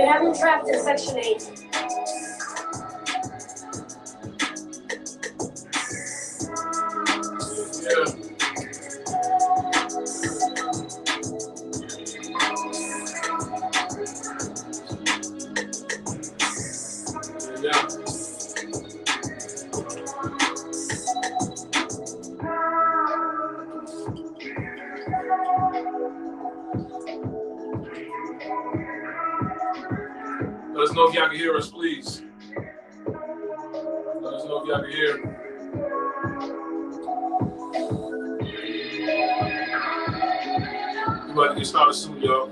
have him trapped in Section 8. Let us know if y'all can hear us, please. Let us know if y'all can hear. We're about to get started soon, y'all.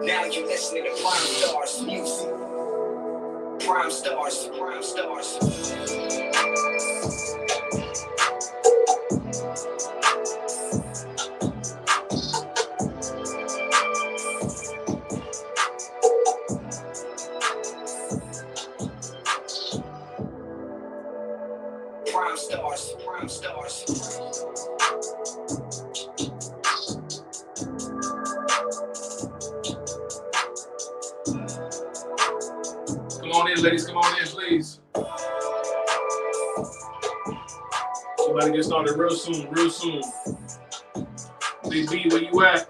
Now you're listening to Prime Stars music. Prime Stars, Prime Stars. Prime Stars, Prime Stars. Come on in, ladies. Come on in, please. Somebody get started real soon, real soon. Big B, where you at?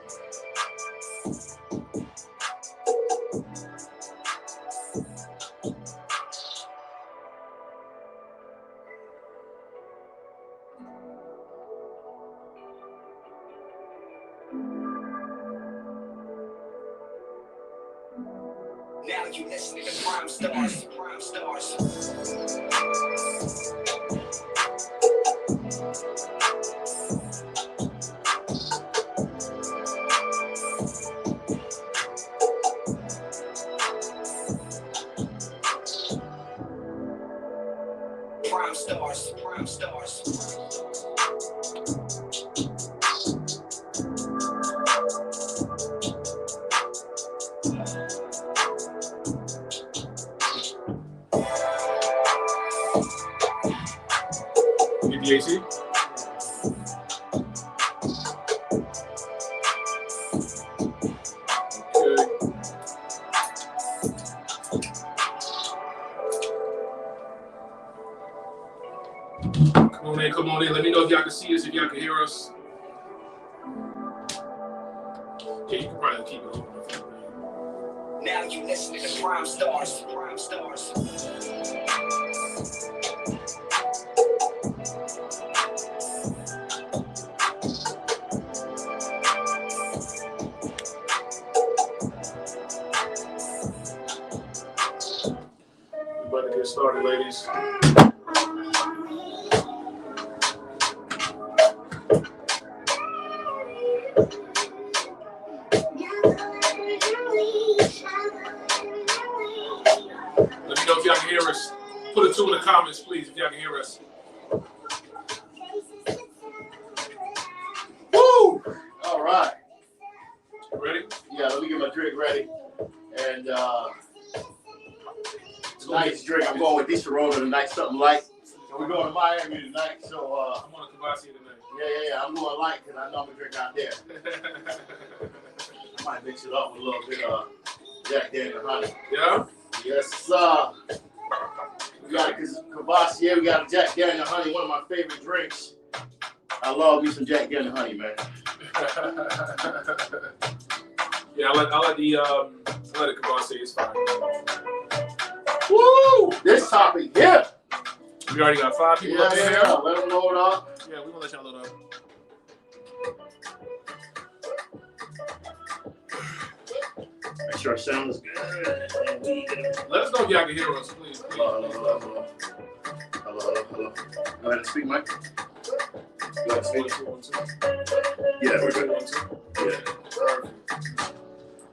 Now you listening to Prime Stars, Prime Stars. Prime Stars, Prime Stars. JC? Okay. Come on in. Let me know if y'all can see us, if y'all can hear us. Yeah, you can probably keep it open. Now you listening to Prime Stars, Prime Stars. About to get started, ladies. Let me know if y'all can hear us. Put a 2 in the comments, please, if y'all can hear us. Woo! All right. Ready? Yeah, let me get my drink ready. And tonight's drink, I'm going with this Corona tonight, something light. So we're going to Miami tonight, so I'm on a Clubhouse tonight. Yeah, I'm going light because I know I'm gonna drink out there. I might mix it up with a little bit of Jack Daniel honey. Yeah? Yes, sir. We got Cavassier, we got Jack Daniel honey, one of my favorite drinks. I love me some Jack Daniel honey, man. Yeah, I like the Cavassier, it's fine. Woo! This topic, yeah. We already got 5 people up in here. Yeah, let them load up. Yeah, we're gonna let y'all load up. Make sure it sounds good. Let us know if y'all can hear us, please. Hello. Go ahead and speak, Mike. Go ahead and speak. 1, 2. Yeah, we're good. 1, 2. Yeah.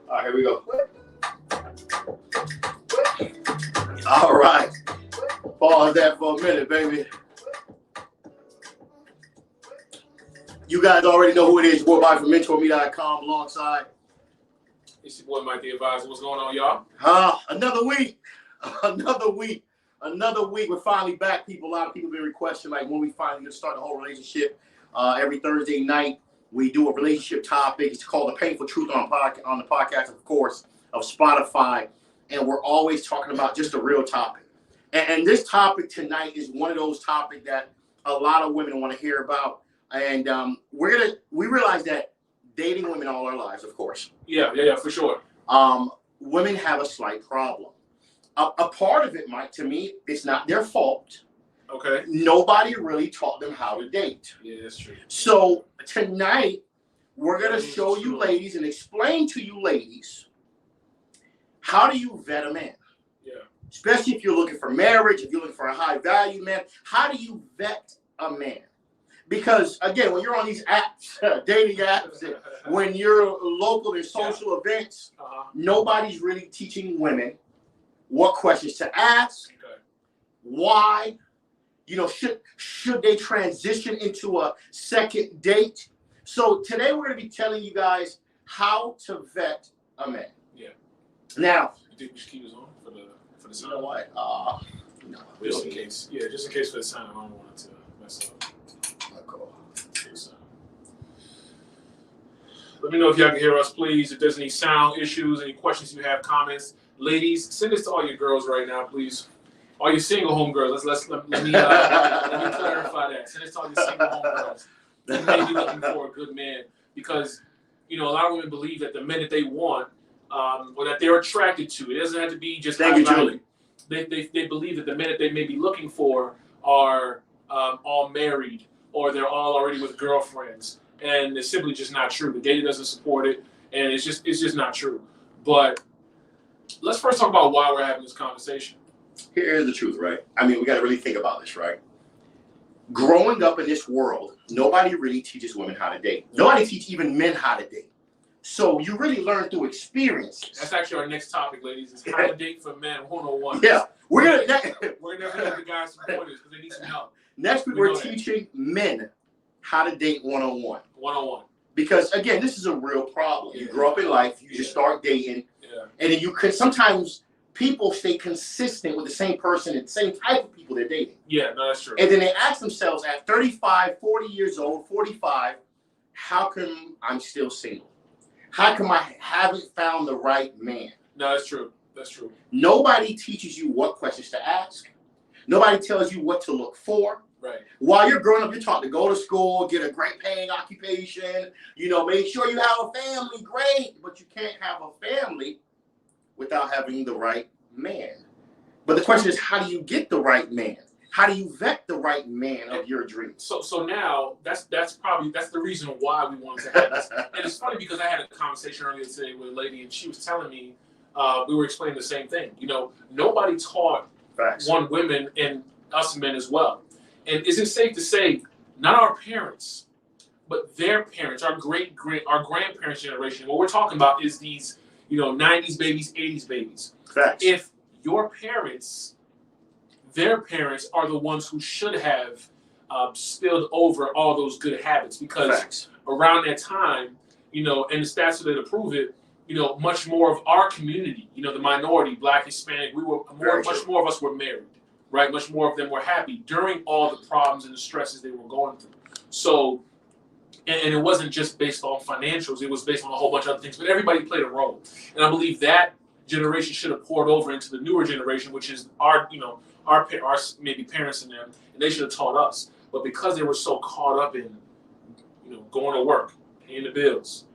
All right, here we go. All right. Pause that for a minute, baby. You guys already know who it is. Your boy from Mentourme.com alongside. It's your boy Mike the Advisor. What's going on, y'all? Another week. Another week. We're finally back, people. A lot of people have been requesting, like, when we finally gonna start the whole relationship. Every Thursday night, we do a relationship topic. It's called The Painful Truth on the podcast, of course, of Spotify. And we're always talking about just a real topic. And this topic tonight is one of those topics that a lot of women want to hear about. And we realize that dating women all our lives, of course. Yeah, for sure. Women have a slight problem. A part of it, Mike, to me, it's not their fault. Okay. Nobody really taught them how to date. Yeah, that's true. So tonight, we're going to show you ladies and explain to you ladies, how do you vet a man? Yeah. Especially if you're looking for marriage, if you're looking for a high value man, how do you vet a man? Because again, when you're on these apps, dating apps, when you're local in social events, nobody's really teaching women what questions to ask, why, should they transition into a second date? So today we're going to be telling you guys how to vet a man. Yeah. Now, you think we should keep this on for the sound? You know what? No, just in case. Yeah, just in case for the sound. I don't want it to mess up. Let me know if y'all can hear us, please. If there's any sound issues, any questions you have, comments, ladies, send this to all your girls right now, please. All your single home girls. Let me clarify that. Send this to all your single home girls. You may be looking for a good man because a lot of women believe that the men that they want or that they're attracted to, it doesn't have to be just. Thank you, Julie. They believe that the men that they may be looking for are all married or they're all already with girlfriends. And it's simply just not true. The data doesn't support it, and it's just not true. But let's first talk about why we're having this conversation. Here's the truth, right? I mean, we got to really think about this, right? Growing up in this world, nobody really teaches women how to date. Nobody teaches even men how to date. So you really learn through experience. That's actually our next topic, ladies. Is how to date for men 101. Yeah, we're gonna give the guys some pointers because they need some help. Next week we're teaching men how to date 101. 101. Because again, this is a real problem. You grow up in life, you just start dating, and then you could sometimes people stay consistent with the same person and the same type of people they're dating. Yeah, no, that's true. And then they ask themselves at 35, 40 years old, 45, how come I'm still single? How come I haven't found the right man? No, that's true. That's true. Nobody teaches you what questions to ask. Nobody tells you what to look for. Right. While you're growing up, you're taught to go to school, get a great paying occupation, make sure you have a family, great, but you can't have a family without having the right man. But the question is, how do you get the right man? How do you vet the right man of your dreams? So now that's the reason why we wanted to have this. And it's funny because I had a conversation earlier today with a lady, and she was telling me we were explaining the same thing. Nobody taught women and us men as well. And is it safe to say, not our parents, but their parents, our grandparents' generation? What we're talking about is these, 90s babies, 80s babies. Facts. If your parents, their parents are the ones who should have spilled over all those good habits, because around that time, and the stats are there to prove it, much more of our community, the minority, Black, Hispanic, much more of us were married. Right, much more of them were happy during all the problems and the stresses they were going through. So, and it wasn't just based on financials; it was based on a whole bunch of other things. But everybody played a role, and I believe that generation should have poured over into the newer generation, which is our maybe parents and them, and they should have taught us. But because they were so caught up in, going to work, paying the bills,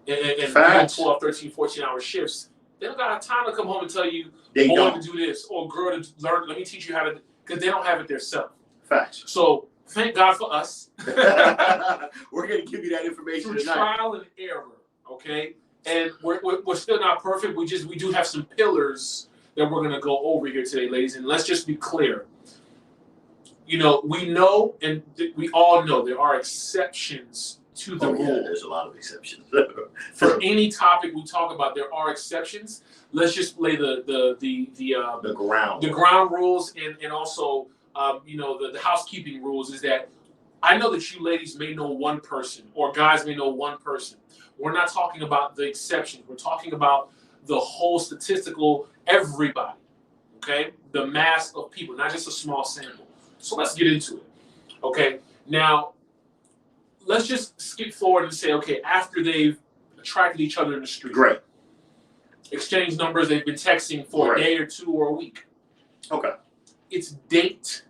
and doing 12, 13, 14-hour shifts, they don't got time to come home and tell you, boy, to do this, or girl to learn, let me teach you how to, because they don't have it themselves. Facts. So thank God for us. We're going to give you that information through tonight. Trial and error, okay? And we're still not perfect. We do have some pillars that we're going to go over here today, ladies. And let's just be clear. We know, and we all know there are exceptions to the rule. Yeah, there's a lot of exceptions. For any topic we talk about, there are exceptions. Let's just lay the ground rules and also the housekeeping rules. Is that I know that you ladies may know one person or guys may know one person. We're not talking about the exceptions. We're talking about the whole statistical everybody. okay? The mass of people, not just a small sample. So let's get into it, okay? Now, let's just skip forward and say, okay, after they've attracted each other in the street. Great. Exchange numbers, they've been texting for a day or two or a week. Okay. It's date,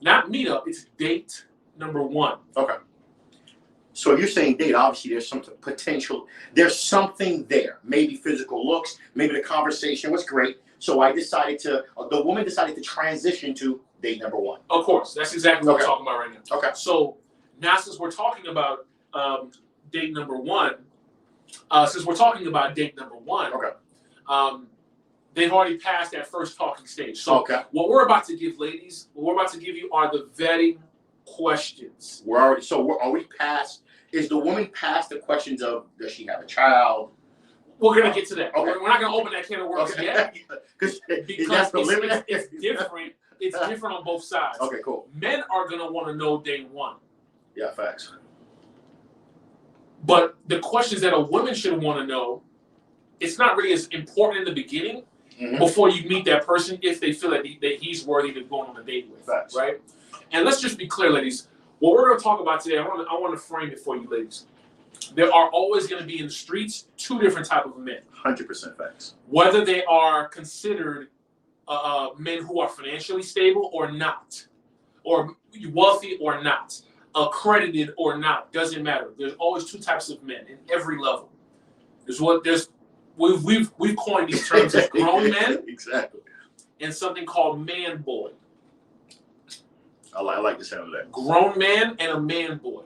not meetup, it's date number 1. Okay. So if you're saying date, obviously there's something potential. There's something there. Maybe physical looks, maybe the conversation was great. So the woman decided to transition to date number 1. Of course, that's exactly what we're talking about right now. Okay. So now since we're talking about date number 1, Okay. They've already passed that first talking stage. So what we're about to give, ladies, what we're about to give you are the vetting questions. Are we past? Is the woman past the questions of does she have a child? We're gonna get to that. Okay. We're not gonna open that can of worms yet. Because Because it's different. It's different on both sides. Okay, cool. Men are gonna want to know day 1. Yeah, facts. But the questions that a woman should want to know, it's not really as important in the beginning before you meet that person if they feel that he's worthy of going on a date with. Facts. Right? And let's just be clear, ladies. What we're going to talk about today, I want to frame it for you, ladies. There are always going to be in the streets 2 different types of men. 100% facts. Whether they are considered men who are financially stable or not, or wealthy or not, accredited or not, doesn't matter. There's always 2 types of men in every level. We've coined these terms as grown men, exactly, and something called man boy. I like the sound of that. Grown man and a man boy.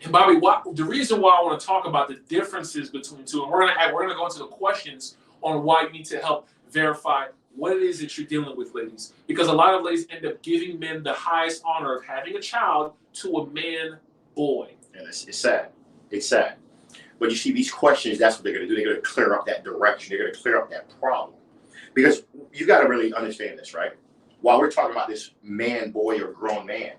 And Bobby, the reason why I want to talk about the differences between 2, and we're gonna go into the questions on why you need to help verify what it is that you're dealing with, ladies. Because a lot of ladies end up giving men the highest honor of having a child to a man boy. And it's sad. It's sad. But you see, these questions, that's what they're going to do. They're going to clear up that direction. They're going to clear up that problem. Because you got to really understand this, right? While we're talking about this man, boy, or grown man,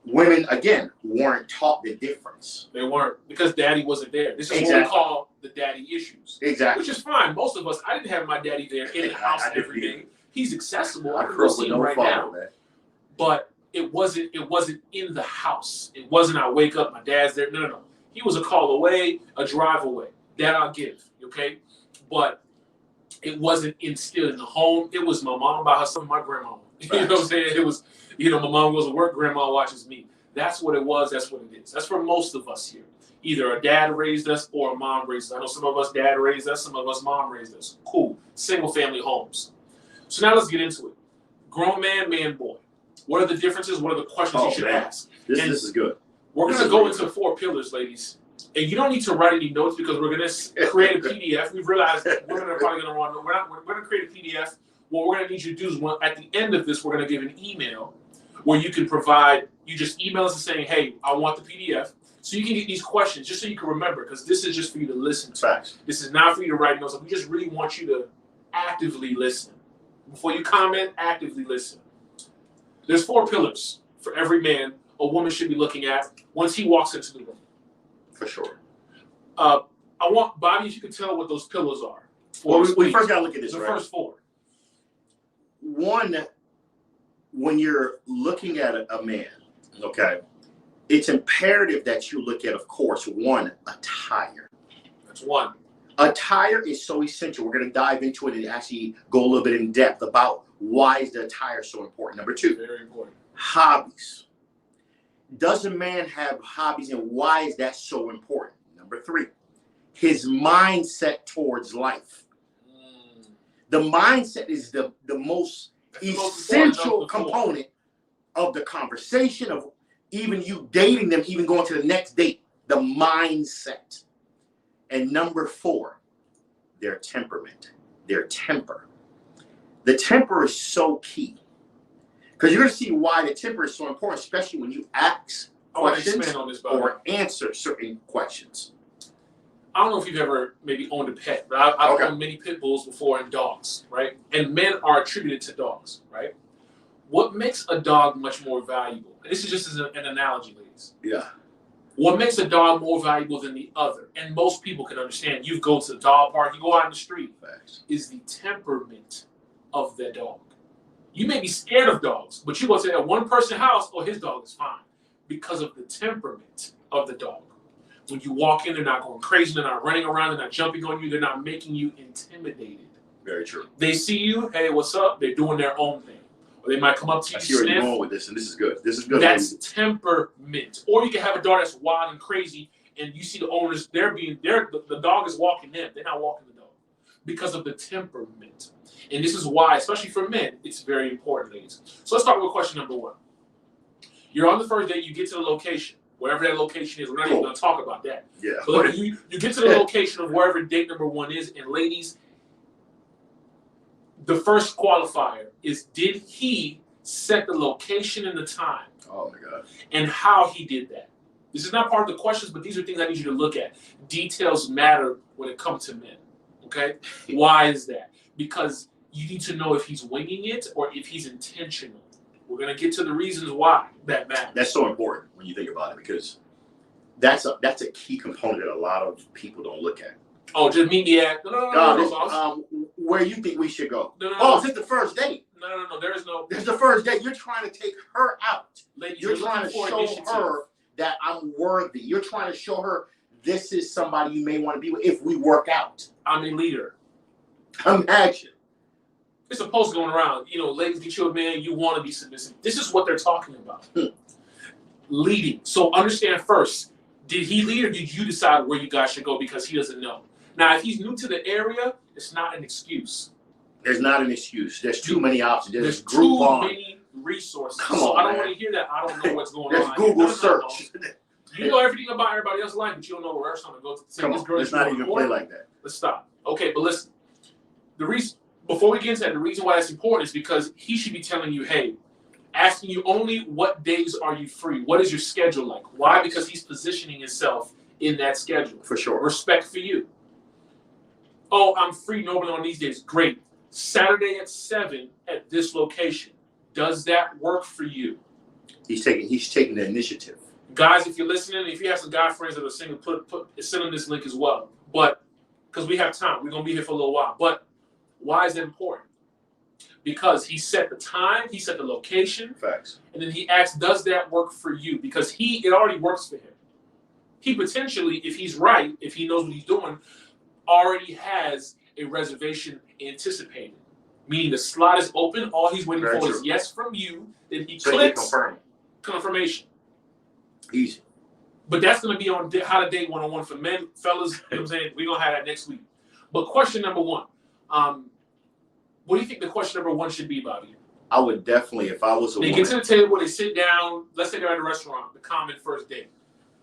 women, again, weren't taught the difference. They weren't, because daddy wasn't there. This is what we call the daddy issues. Exactly. Which is fine. Most of us, I didn't have my daddy there in the house every day. He's accessible. I can go see him right now. Man. But it wasn't in the house. It wasn't I wake up, my dad's there. No. He was a call away, a drive away. That I'll give, okay? But it wasn't instilled in the home. It was my mom by herself, my grandma. You know what I'm saying? It was, my mom goes to work, grandma watches me. That's what it was. That's what it is. That's for most of us here. Either a dad raised us or a mom raised us. I know some of us dad raised us, some of us mom raised us. Cool. Single family homes. So now let's get into it. Grown man, man, boy. What are the differences? What are the questions you should ask? This is good. We're going to go into 4 pillars, ladies. And you don't need to write any notes because we're going to create a PDF. We've realized that women are probably going to want to. We're going to create a PDF. What we're going to need you to do is, at the end of this, we're going to give an email where you can provide. You just email us and saying, "Hey, I want the PDF," so you can get these questions just so you can remember. Because this is just for you to listen to. Facts. This is not for you to write notes. We just really want you to actively listen. Before you comment, actively listen. There's 4 pillars for every man a woman should be looking at once he walks into the room. For sure. I want, Bobby, if you could tell what those pillars are. Well, we first got to look at this, the right? first 4. One, when you're looking at a man, okay, it's imperative that you look at, of course, 1, attire. That's 1. Attire is so essential. We're going to dive into it and actually go a little bit in depth about why is the attire so important. Number 2, very important. Hobbies. Does a man have hobbies, and why is that so important? Number 3, his mindset towards life. The mindset is the most essential component of the conversation, of even you dating them, even going to the next date. The mindset. And number 4, their temperament, their temper. The temper is so key. Because you're going to see why the temper is so important, especially when you ask questions or answer certain questions. I don't know if you've ever maybe owned a pet, but I've owned many pit bulls before and dogs, right? And men are attributed to dogs, right? What makes a dog much more valuable? And this is just as an analogy, ladies. Yeah. What makes a dog more valuable than the other? And most people can understand. You go to the dog park, you go out in the street. Facts. Is the temperament of the dog. You may be scared of dogs, but you go to that one person house, oh, his dog is fine because of the temperament of the dog. When you walk in, they're not going crazy, they're not running around, they're not jumping on you, they're not making you intimidated. Very true. They see you, hey, what's up? They're doing their own thing. Or they might come up to you, I see where sniff. you're going with this, and this is good. This is good. That's temperament. Or you can have a dog that's wild and crazy, and you see the owners, the dog is walking them. They're not walking the dog because of the temperament. And this is why, especially for men, it's very important, ladies. So let's start with question number 1. You're on the first date, you get to the location, wherever that location is. We're not even going to talk about that. Yeah. But you get to the location of wherever date number 1 is, and ladies, the first qualifier is, did he set the location and the time? Oh my God. And how he did that. This is not part of the questions, but these are things I need you to look at. Details matter when it comes to men. Okay? Why is that? Because you need to know if he's winging it or if he's intentional. We're going to get to the reasons why that matters. That's so important when you think about it, because that's a key component that a lot of people don't look at. Oh, just meet me at no, where you think we should go. No. Is it the first date? No. There is no. This is the first date. You're trying to take her out. Ladies, you're trying to show her that I'm worthy. You're trying to show her this is somebody you may want to be with if we work out. I'm a leader. Imagine. It's a post going around. Ladies, get you a man, you want to be submissive. This is what they're talking about. Leading. So understand first, did he lead or did you decide where you guys should go because he doesn't know? Now, if he's new to the area, it's not an excuse. There's not an excuse. There's too many options. There's too many resources. Come so on, I don't man. want to hear that. I don't know what's going There's on. Google search. You know everything about everybody else's life, but you don't know where else I'm going to go to. Come on, let's not even play like that. Let's stop. Okay, but listen. The reason, before we get into that, the reason why that's important is because he should be telling you, hey, asking you only what days are you free? What is your schedule like? Why? Because he's positioning himself in that schedule. For sure. Respect for you. Oh, I'm free normally on these days. Great. Saturday at 7 at this location. Does that work for you? He's taking the initiative. Guys, if you're listening, if you have some guy friends that are single, send them this link as well. But because we have time, we're gonna be here for a little while. But why is that important? Because he set the time, he set the location. Facts. And then he asked, does that work for you? Because it already works for him. He potentially, if he's right, if he knows what he's doing, already has a reservation anticipated. Meaning the slot is open, all he's waiting for is yes from you, then he clicks confirmation. Easy. But that's going to be on How to Date 101 for men. Fellas, you know what I'm saying? We're going to have that next week. But question number 1. What do you think the question number 1 should be, Bobby? I would definitely, if I was a woman. They get to the table, they sit down. Let's say they're at a restaurant, the common first date.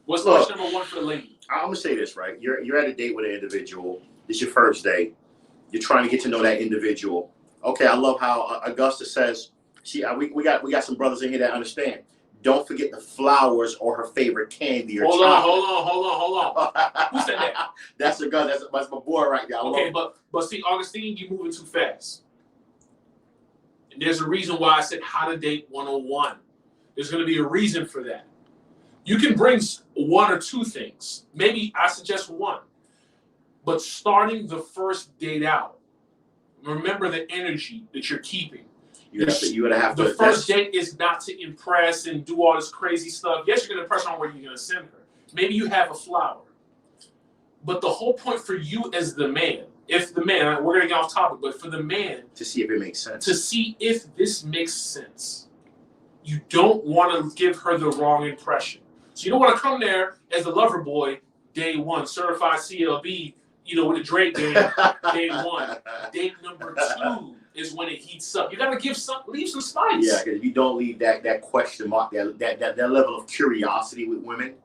What's question number 1 for the lady? I'm going to say this, right? You're at a date with an individual. It's your first date. You're trying to get to know that individual. Okay, I love how Augusta says, we got some brothers in here that understand. Don't forget the flowers or her favorite candy or chocolate. Hold on. Who said that? That's Augusta. That's my boy right there. Okay, but see, Augustine, you're moving too fast. And there's a reason why I said How to Date 101. There's going to be a reason for that. You can bring 1 or 2 things. Maybe I suggest 1. But starting the first date out, remember the energy that you're keeping. The first date is not to impress and do all this crazy stuff. Yes, you're going to impress her on where you're going to send her. Maybe you have a flower. But the whole point for you as the man, we're going to get off topic, but for the man. To see if it makes sense. To see if this makes sense. You don't want to give her the wrong impression. So you don't want to come there as the lover boy, day 1, certified CLB, with a Drake game, day 1. Date number 2 is when it heats up. You got to leave some spice. Yeah, because if you don't leave that question mark, that level of curiosity with women,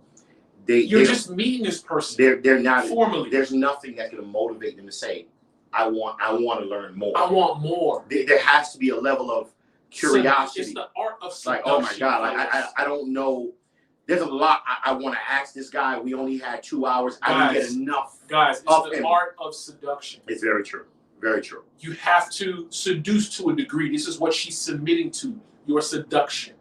you're just meeting this person. They're not formally. There's nothing that's going to motivate them to say, I want to learn more. I want more. There has to be a level of curiosity. It's the art of seduction. Like, oh my God, I don't know. There's a lot I want to ask this guy. We only had 2 hours. I didn't get enough. Guys, it's the art of seduction. It's very true. Very true. You have to seduce to a degree. This is what she's submitting to, your seduction.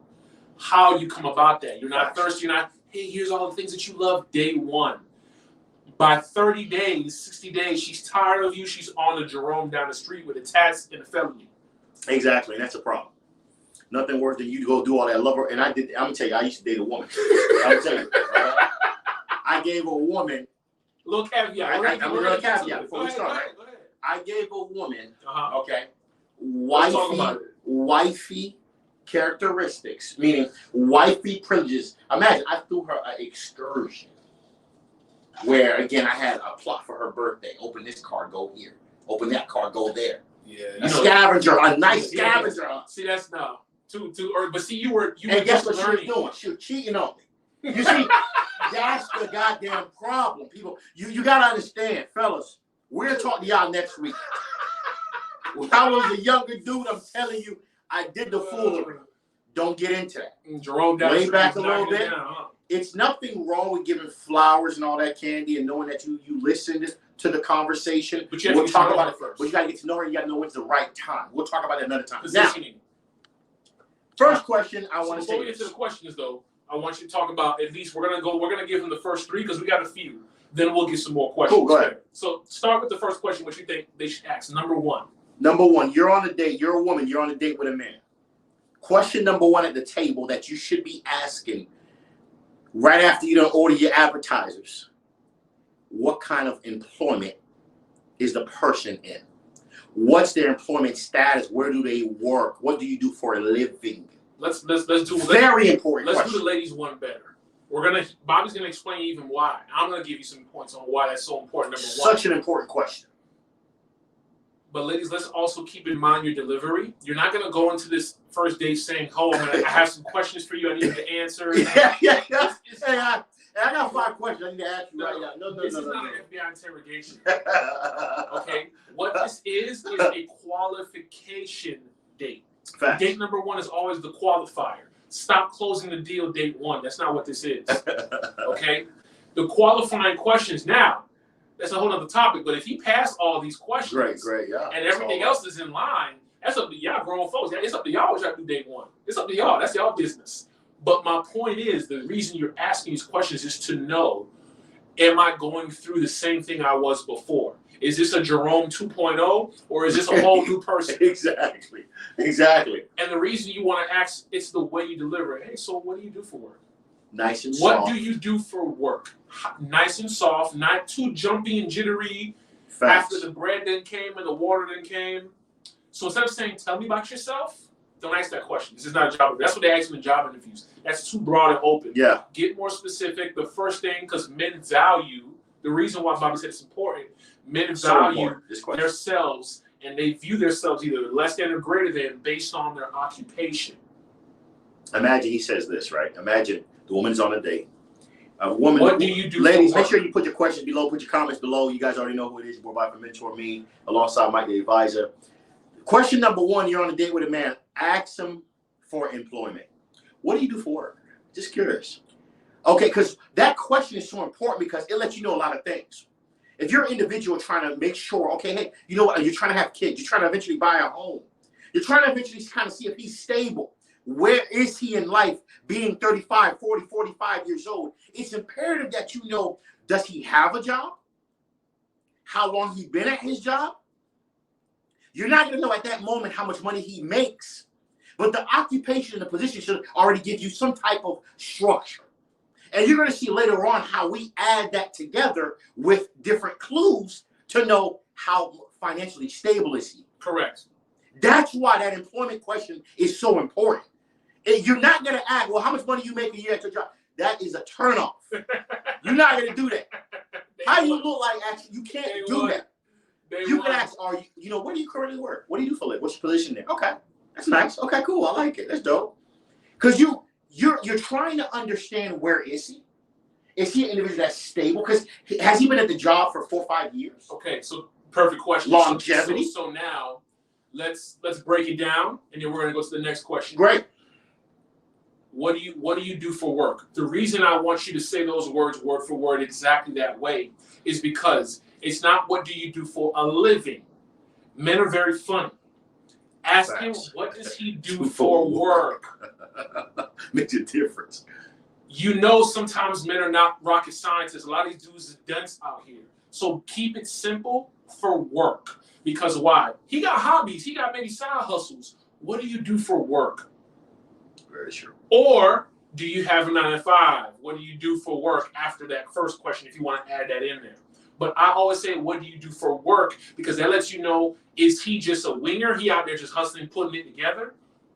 How you come about that. You're not thirsty. You're not, hey, here's all the things that you love day 1. By 30 days, 60 days, she's tired of you. She's on the Jerome down the street with a tats and a felony. Exactly, and that's a problem. Nothing worse than you go do all that lover. And I'm gonna tell you, I used to date a woman. I'm gonna tell you, I gave a woman. Little caveat. I'm a little caveat before we start. Go ahead. I gave a woman, okay, wifey characteristics, meaning wifey privileges. Imagine I threw her an excursion where, again, I had a plot for her birthday. Open this card, go here. Open that card, go there. Yeah, a scavenger, a nice scavenger. See, that's no too early. But see, you were and guess what she was doing? She was cheating on me. You see, that's the goddamn problem, people. You gotta understand, fellas. We're talking to y'all next week. When I was a younger dude, I'm telling you, I did the foolery. Don't get into that. Jerome way back a little bit. It's nothing wrong with giving flowers and all that candy and knowing that you listened to the conversation. But you have to talk about it first. But you got to get to know her. You got to know when's the right time. We'll talk about it another time. Positioning. Now, first question I want to say. Before we get to the questions, though, I want you to talk about at least we're gonna give them the first three because we got a few. Then we'll get some more questions. Cool, go ahead. So start with the first question. What you think they should ask? Number one. Number one, you're on a date. You're a woman. You're on a date with a man. Question number one at the table that you should be asking right after you don't order your appetizers. What kind of employment is the person in? What's their employment status? Where do they work? What do you do for a living? Let's do very important. Let's question. do the ladies one better. Bobby's gonna explain even why. I'm gonna give you some points on why that's so important. Number one. Such an important question. But ladies, let's also keep in mind your delivery. You're not gonna go into this first date saying, "Oh, I have some questions for you. I need you to answer." Yeah. Hey, I got 5 questions I need to ask you right now. No. This is not an FBI interrogation. Okay, what this is a qualification date. Fact. Date number one is always the qualifier. Stop closing the deal date one. That's not what this is. Okay, the qualifying questions now. That's a whole other topic. But if he passed all these questions, great, yeah, and everything else is in line, that's up to y'all, grown folks. It's up to y'all what y'all do day one. It's up to y'all. That's y'all business. But my point is, the reason you're asking these questions is to know, am I going through the same thing I was before? Is this a Jerome 2.0 or is this a whole new person? Exactly. And the reason you want to ask, it's the way you deliver it. Hey, so what do you do for work? Nice and What soft. do you do for work? Nice and soft, not too jumpy and jittery. Facts. After the bread then came and the water then came. So instead of saying, tell me about yourself, don't ask that question. This is not a job. That's what they ask in job interviews. That's too broad and open. Yeah. Get more specific. The first thing, because men value, the reason why Bobby said it's important, men value themselves and they view themselves either less than or greater than based on their occupation. Imagine he says this, right? Imagine the woman's on a date. A woman. What do you do? Ladies, make sure you put your questions below, put your comments below. You guys already know who it is. Your boy Bobby from Mentourme, alongside Mike, the advisor. Question number one, you're on a date with a man. Ask him for employment. What do you do for work? Just curious. Okay, because that question is so important because it lets you know a lot of things. If you're an individual trying to make sure, okay, hey, you know what, you're trying to have kids, you're trying to eventually buy a home, you're trying to eventually kind of see if he's stable. Where is he in life being 35, 40, 45 years old? It's imperative that you know, does he have a job? How long he been at his job? You're not going to know at that moment how much money he makes. But the occupation and the position should already give you some type of structure. And you're going to see later on how we add that together with different clues to know how financially stable is he. Correct. That's why that employment question is so important. You're not going to ask, well, how much money you make a year at your job? That is a turnoff. You're not going to do that. How you look like, actually, you can't do that. You can ask, are you, where do you currently work? What do you do for a living? What's your position there? Okay, that's nice. Okay, cool. I like it. That's dope. Because you're trying to understand, where is he? Is he an individual that's stable? Because has he been at the job for 4 or 5 years? Okay, so perfect question. Longevity. So now let's break it down, and then we're gonna go to the next question. Great. What do you do for work? The reason I want you to say those words word for word exactly that way is because it's not what do you do for a living. Men are very funny. Ask him, what does he do for work? Makes a difference. You know, sometimes men are not rocket scientists. A lot of these dudes are dense out here. So keep it simple for work. Because why? He got hobbies. He got maybe side hustles. What do you do for work? Very true. Or do you have a 9 to 5? What do you do for work after that first question, if you want to add that in there? But I always say, what do you do for work? Because that lets you know, is he just a winger? He out there just hustling, putting it together?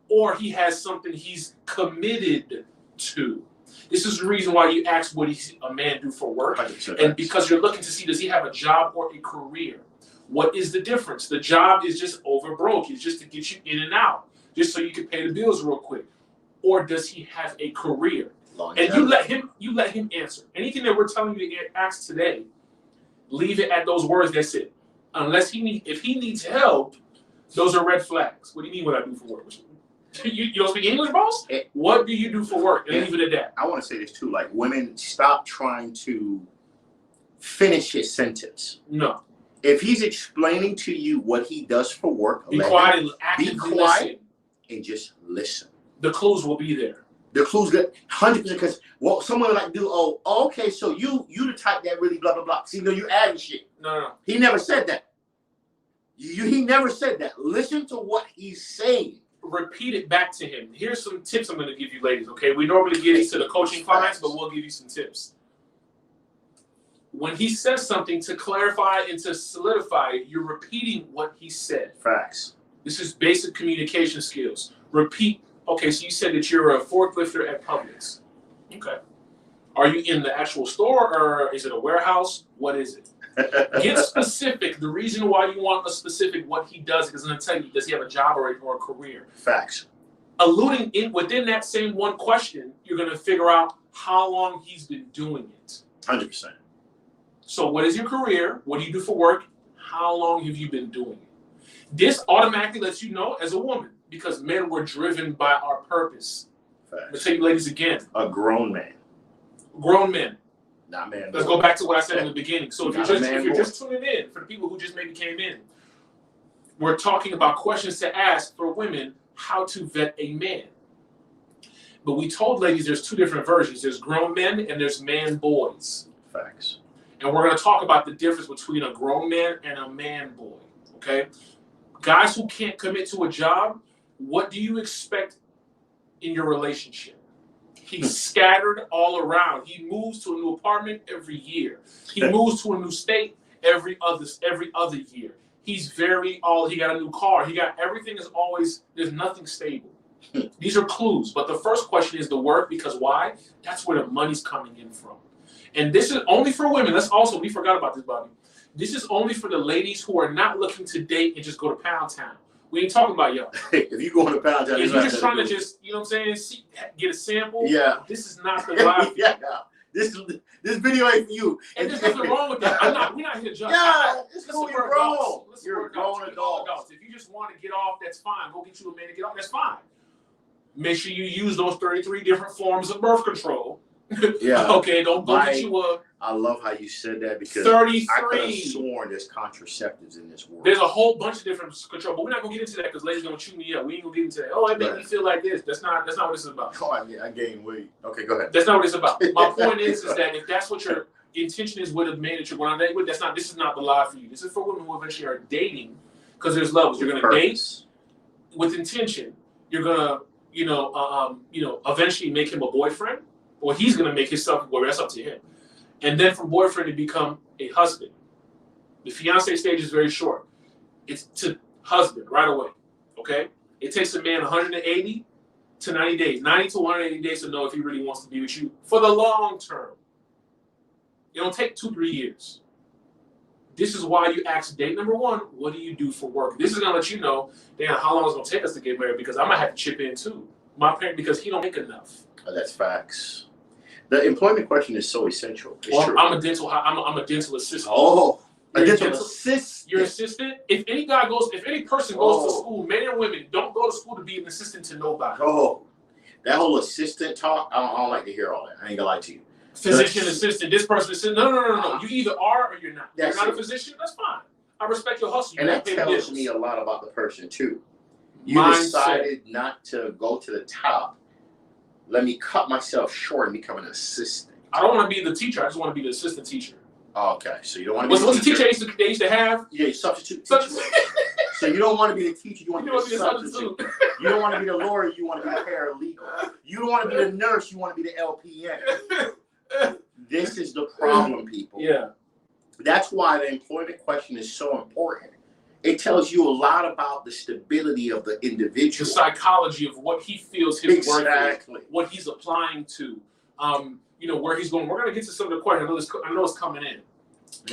Or he has something he's committed to. This is the reason why you ask, what does a man do for work? And because you're looking to see, does he have a job or a career? What is the difference? The job is just over broke. It's just to get you in and out, just so you can pay the bills real quick. Or does he have a career? And you let him answer. Anything that we're telling you to ask today, leave it at those words. That's it. Unless if he needs help, those are red flags. What do you mean what I do for work? You don't speak English, boss? What do you do for work? And leave it at that. I want to say this too. Like, women, stop trying to finish his sentence. No. If he's explaining to you what he does for work, be quiet and actively listen. And just listen. The clues will be there. The clues get 100%, because what someone like do, okay, so you the type that really blah blah blah. See, you adding shit. No. He never said that. He never said that. Listen to what he's saying. Repeat it back to him. Here's some tips I'm going to give you, ladies. Okay, we normally get into the coaching clients, but we'll give you some tips. When he says something, to clarify and to solidify it, you're repeating what he said. Facts. This is basic communication skills. Repeat. Okay, so you said that you're a forklifter at Publix. Okay. Are you in the actual store, or is it a warehouse? What is it? Get specific. The reason why you want a specific what he does is going to tell you, does he have a job or a career? Facts. Alluding within that same one question, you're going to figure out how long he's been doing it. 100%. So what is your career? What do you do for work? How long have you been doing it? This automatically lets you know as a woman, because men were driven by our purpose. Facts. Let's take you ladies again. A grown man. Grown men. Not man. Let's go back to what I said in the beginning. So if you're just tuning in, for the people who just maybe came in, we're talking about questions to ask for women, how to vet a man. But we told ladies there's two different versions. There's grown men and there's man boys. Facts. And we're going to talk about the difference between a grown man and a man boy. Okay? Guys who can't commit to a job, what do you expect in your relationship? He's scattered all around. He moves to a new apartment every year. He moves to a new state every other year. He's he got a new car. He got everything is always, there's nothing stable. These are clues. But the first question is the work, because why? That's where the money's coming in from. And this is only for women. We forgot about this, Bobby. This is only for the ladies who are not looking to date and just go to Pound Town. We ain't talking about y'all. If you go to Pound Town, if you're just trying to just, you know what I'm saying, get a sample. Yeah. This is not the life. Yeah. This video ain't for you. And there's nothing wrong with that. We're not here to judge. Yeah, it's cool. You're grown. You're grown adults. If you just want to get off, that's fine. Go get you a man to get off. That's fine. Make sure you use those 33 different forms of birth control. Yeah. Okay, don't go get you a... I love how you said that, because 33. I could have sworn there's contraceptives in this world. There's a whole bunch of different control, but we're not gonna get into that because ladies gonna chew me up. We ain't gonna get into that. Oh, it made me feel like this. That's not what this is about. Oh, I gained weight. Okay, go ahead. That's not what it's about. My point is that if that's what your intention is with a man that you're going on a date with, this is not the lie for you. This is for women who eventually are dating, because there's levels. You're gonna date with intention. You're gonna, eventually make him a boyfriend, or he's gonna make himself a boyfriend. That's up to him. And then from boyfriend to become a husband. The fiance stage is very short. It's to husband right away, okay? It takes a man 180 to 90 days, 90 to 180 days to know if he really wants to be with you for the long term. It don't take 2-3 years. This is why you ask date number one, what do you do for work? This is gonna let you know, damn, how long it's gonna take us to get married, because I'm gonna have to chip in too. My parent, because he don't make enough. Oh, that's facts. The employment question is so essential. It's true. I'm a dental assistant. Oh, a dental assistant. You're assistant. If any person goes to school, men and women, don't go to school to be an assistant to nobody. Oh, that whole assistant talk, I don't like to hear all that. I ain't gonna lie to you. Physician assistant, this person assistant. No. You either are or you're not. You're not a physician, that's fine. I respect your hustle. And that tells me a lot about the person too. You decided not to go to the top let me cut myself short and become an assistant. I don't want to be the teacher. I just want to be the assistant teacher. Oh, okay, so you don't want to be What's the the teacher. teacher they used to have? Yeah, substitute teacher. So you don't want to be the teacher, you want to be the substitute. You don't want to be the lawyer, you want to be the paralegal. You don't want to be the nurse, you want to be the LPN. This is the problem, people. Yeah. That's why the employment question is so important. It tells you a lot about the stability of the individual. The psychology of what he feels his worth is, what he's applying to, where he's going. We're going to get to some of the questions. I know it's coming in.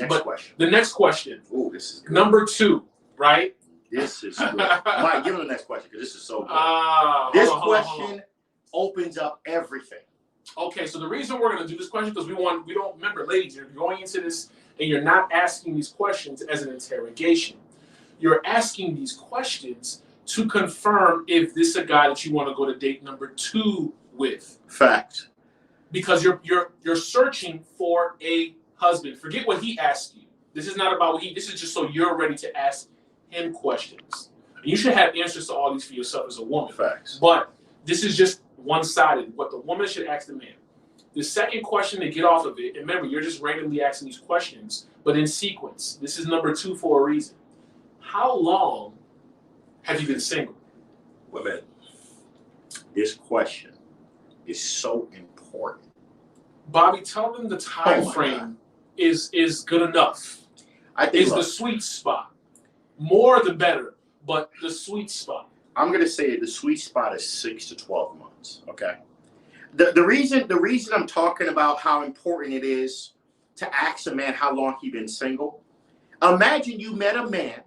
Next question. The next question. Oh, this is good. Number 2, right? This is good. Mike, give him the next question because this is so good. This question opens up everything. Okay, so the reason we're going to do this question because we don't remember, ladies, you're going into this and you're not asking these questions as an interrogation. You're asking these questions to confirm if this is a guy that you want to go to date number 2 with. Fact. Because you're searching for a husband. Forget what he asked you. This is not about this is just so you're ready to ask him questions. And you should have answers to all these for yourself as a woman. Facts. But this is just one-sided. What the woman should ask the man. The second question to get off of it, and remember, you're just randomly asking these questions, but in sequence. This is number 2 for a reason. How long have you been single? Women, this question is so important. Bobby, tell them the time frame is good enough. I think the sweet spot. More the better, but the sweet spot. I'm going to say the sweet spot is 6 to 12 months, okay? The reason I'm talking about how important it is to ask a man how long he's been single. Imagine you met a man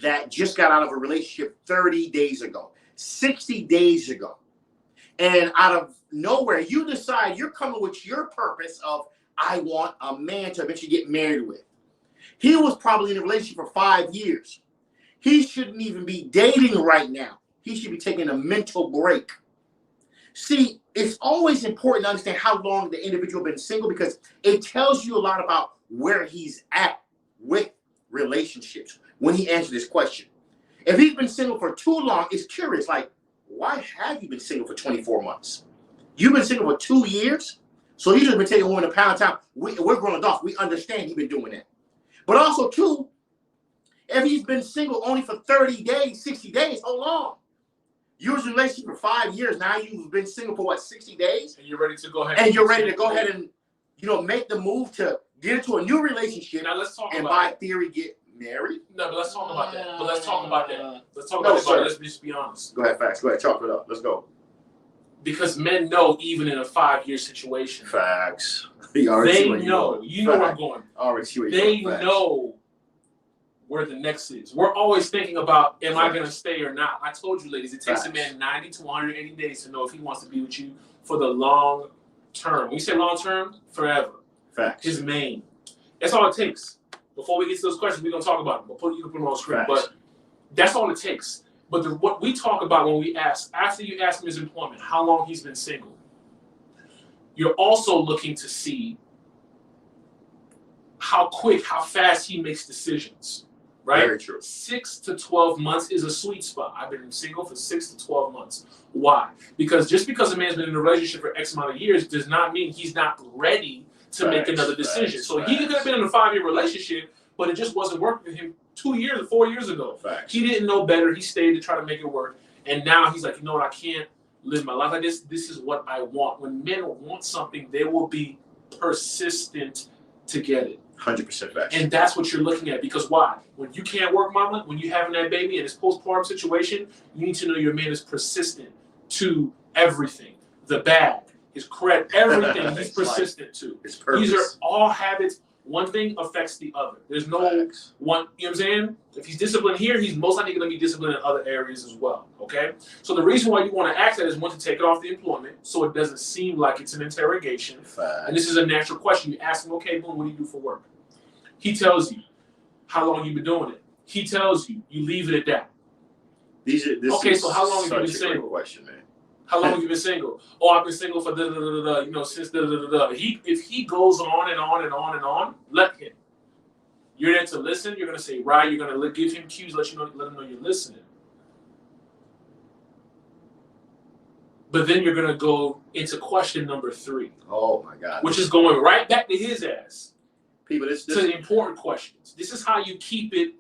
that just got out of a relationship 30 days ago, 60 days ago. And out of nowhere, you decide you're coming with your purpose of, I want a man to eventually get married with. He was probably in a relationship for 5 years. He shouldn't even be dating right now. He should be taking a mental break. See, it's always important to understand how long the individual has been single because it tells you a lot about where he's at with relationships when he answers this question. If he's been single for too long, it's curious, like, why have you been single for 24 months? You've been single for 2 years? So you just been taking a woman a pound of time. We're grown adults. We understand he's been doing that. But also, too, if he's been single only for 30 days, 60 days, hold on. You was in a relationship for 5 years. Now you've been single for, 60 days? And you're ready to go ahead. And you're ready to go ahead and, make the move to get into a new relationship. Now let's talk and about by that. theory get married? No, but let's talk about that. Let's talk about that. Let's just be honest. Go ahead, facts. Go ahead, chop it up. Let's go. Because men know even in a 5-year situation. Facts. They know. You know where I'm going. They know where the next is. We're always thinking about, am I going to stay or not? I told you, ladies, it takes a man 90 to 180 days to know if he wants to be with you for the long term. When we say long term, forever. Facts. His main. That's all it takes. Before we get to those questions, we're going to talk about them. You can put them on the screen. But that's all it takes. But what we talk about when we ask, after you ask him his employment, how long he's been single, you're also looking to see how quick, how fast he makes decisions. Right? Very true. 6 to 12 months is a sweet spot. I've been single for 6 to 12 months. Why? Because just because a man's been in a relationship for X amount of years does not mean he's not ready to make another decision. So he could have been in a 5-year relationship, but it just wasn't working for him 2 years or 4 years ago. Facts. He didn't know better. He stayed to try to make it work. And now he's like, you know what? I can't live my life like this. This is what I want. When men want something, they will be persistent to get it. 100% facts. And that's what you're looking at. Because why? When you can't work, mama, when you're having that baby in this postpartum situation, you need to know your man is persistent to everything. The bag, his credit, everything he's persistent to. His purpose. These are all habits. One thing affects the other. There's no one, you know what I'm saying? If he's disciplined here, he's most likely going to be disciplined in other areas as well, okay? So the reason why you want to ask that is, one, to take it off the employment so it doesn't seem like it's an interrogation. And this is a natural question. You ask him, okay, boom, what do you do for work? He tells you how long you've been doing it. He tells you, you leave it at that. So how long have you been single? Question, man. How long have you been single? Oh, I've been single for since If he goes on and on and on and on, let him. You're there to listen. You're gonna say right. You're gonna give him cues, let him know you're listening. But then you're going to go into question number 3. Oh my God. Which is going right back to his ass. People, this to the important questions. This is how you keep it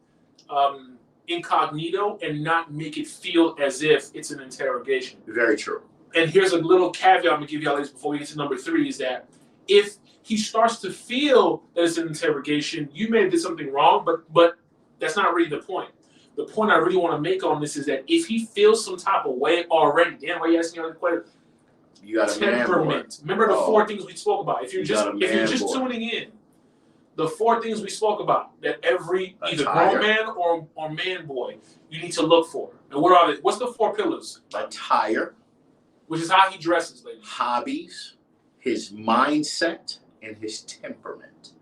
incognito and not make it feel as if it's an interrogation. Very true. And here's a little caveat I'm going to give y'all this before we get to number 3 is that if he starts to feel that it's an interrogation, you may have did something wrong, but that's not really the point. The point I really want to make on this is that if he feels some type of way already, damn, why are you asking me all the questions? You got a temperament. Remember the 4 things we spoke about. If you're just tuning in, the 4 things we spoke about that every either grown man or man boy you need to look for. And what are they? What's the 4 pillars? Attire, which is how he dresses, ladies. Hobbies, his mindset, and his temperament.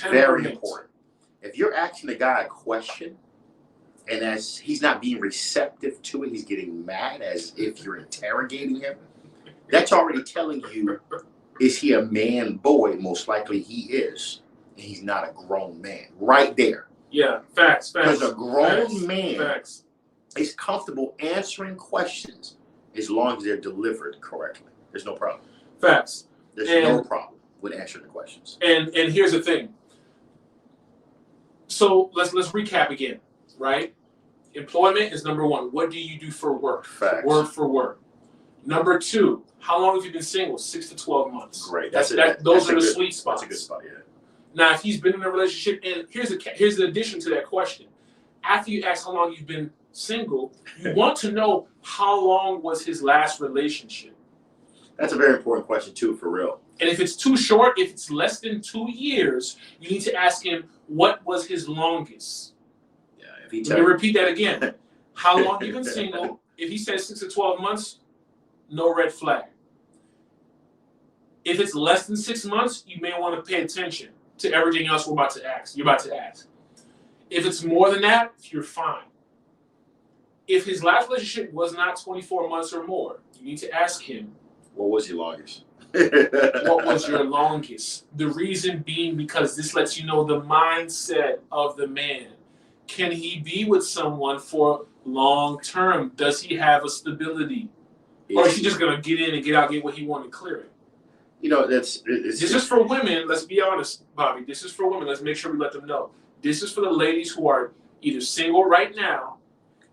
Very important. If you're asking the guy a question, and as he's not being receptive to it, he's getting mad as if you're interrogating him, that's already telling you, is he a man boy? Most likely he is. And he's not a grown man. Right there. Yeah, facts. Because a grown man is comfortable answering questions as long as they're delivered correctly. There's no problem. Facts. There's no problem with answering the questions. And here's the thing. So let's recap again, right? Employment is number 1. What do you do for work? Facts. Word for word. Number 2, how long have you been single? 6 to 12 months. Great. Those are the sweet spots. That's a good spot, yeah. Now, if he's been in a relationship, and here's the addition to that question. After you ask how long you've been single, you want to know how long was his last relationship. That's a very important question too, for real. And if it's too short, if it's less than 2 years, you need to ask him what was his longest. Yeah. If he Let me repeat that again. How long you been single? If he says 6 to 12 months, no red flag. If it's less than 6 months, you may want to pay attention to everything else you're about to ask. If it's more than that, you're fine. If his last relationship was not 24 months or more, you need to ask him, what was your longest? What was your longest? The reason being because this lets you know the mindset of the man. Can he be with someone for long term? Does he have a stability? Or is he just going to get in and get out, get what he wanted, clear it? You know, this is for women. Let's be honest, Bobby. This is for women. Let's make sure we let them know. This is for the ladies who are either single right now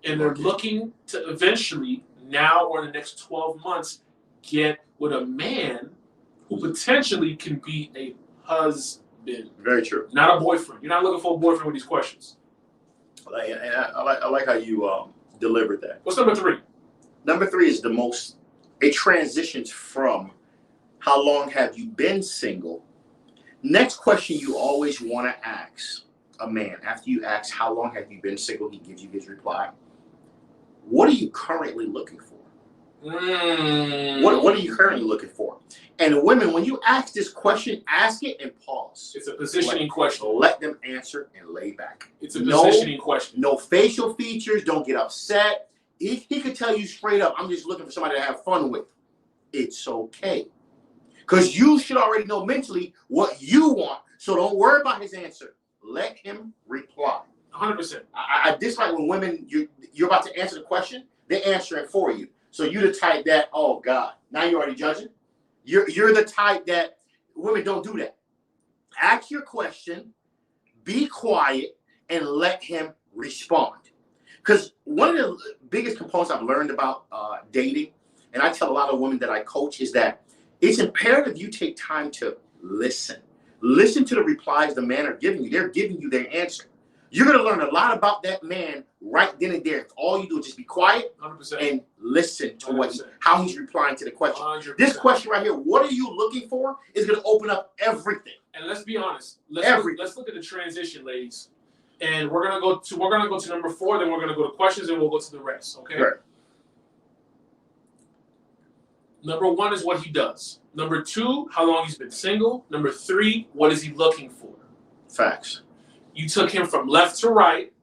and they're looking to eventually, now or in the next 12 months, get with a man who potentially can be a husband. Very true. Not a boyfriend. You're not looking for a boyfriend with these questions. And I like how you delivered that. What's number 3? Number 3 is it transitions from how long have you been single? Next question you always want to ask a man, after you ask how long have you been single, he gives you his reply. What are you currently looking for? What are you currently looking for? And women, when you ask this question, ask it and pause. It's a positioning question. Let them answer and lay back. It's a positioning question. No facial features. Don't get upset. He could tell you straight up, I'm just looking for somebody to have fun with. It's okay. Because you should already know mentally what you want. So don't worry about his answer. Let him reply. 100%. I dislike when women, you're about to answer the question, they answer it for you. So you're the type that, oh God, now you're already judging. You're the type that women don't do that. Ask your question, be quiet, and let him respond. Because one of the biggest components I've learned about dating, and I tell a lot of women that I coach, is that it's imperative you take time to listen. Listen to the replies the men are giving you. They're giving you their answer. You're going to learn a lot about that man right then and there. If all you do is just be quiet 100%. And listen to how he's replying to the question. 100%. This question right here, what are you looking for, is going to open up everything. And let's be honest. Let's look at the transition, ladies. And we're gonna go to number 4. Then we're gonna go to questions, and we'll go to the rest. Okay. Right. Number 1 is what he does. Number 2, how long he's been single. Number 3, what is he looking for? Facts. You took him from left to right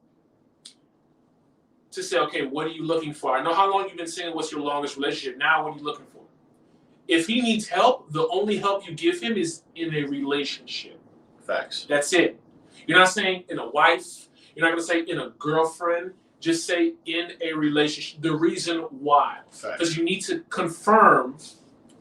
to say, okay, what are you looking for? I know how long you've been single. What's your longest relationship? Now, what are you looking for? If he needs help, the only help you give him is in a relationship. Facts. That's it. You're not saying in a wife. You're not going to say in a girlfriend. Just say in a relationship, the reason why. Facts. Because you need to confirm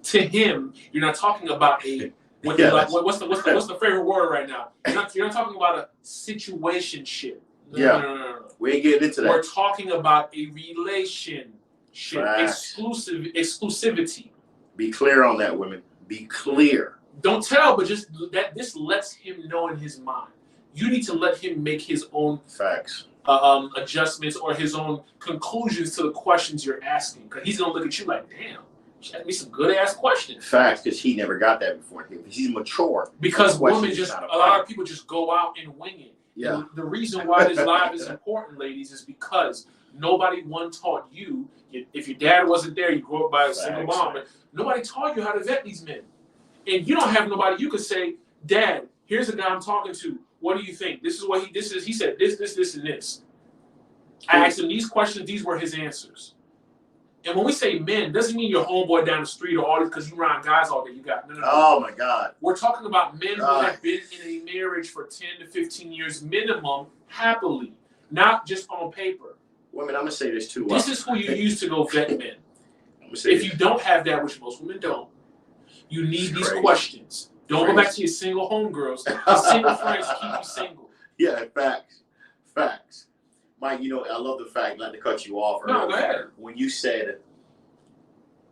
to him, you're not talking about a, what's the favorite word right now? You're not talking about a situationship. No. We ain't getting into that. We're talking about a relationship. Facts. Exclusivity. Be clear on that, women. Be clear. Don't tell, but just that this lets him know in his mind. You need to let him make his own Facts. Adjustments or his own conclusions to the questions you're asking. Because he's gonna look at you like, damn, she asked me some good ass questions. Facts, because he never got that before. He's mature. Because women a lot of people just go out and wing it. Yeah. The reason why this live is important, ladies, is because nobody taught you. If your dad wasn't there, you grew up by a single mom, but nobody taught you how to vet these men. And you don't have nobody you could say, Dad, here's a guy I'm talking to. What do you think? This is what he said this, and this. I asked him these questions, these were his answers. And when we say men, doesn't mean your homeboy down the street or all this because you around guys all day. You got no. Oh my God. We're talking about men who have been in a marriage for 10 to 15 years minimum, happily, not just on paper. Women, I'm gonna say this too. This is who you use to go vet men. If you don't have that, which most women don't, you need these questions. Don't go back to your single homegirls. Your single friends keep you single. Yeah, facts. Mike, you know, I love the fact, not to cut you off. No, go ahead. When you said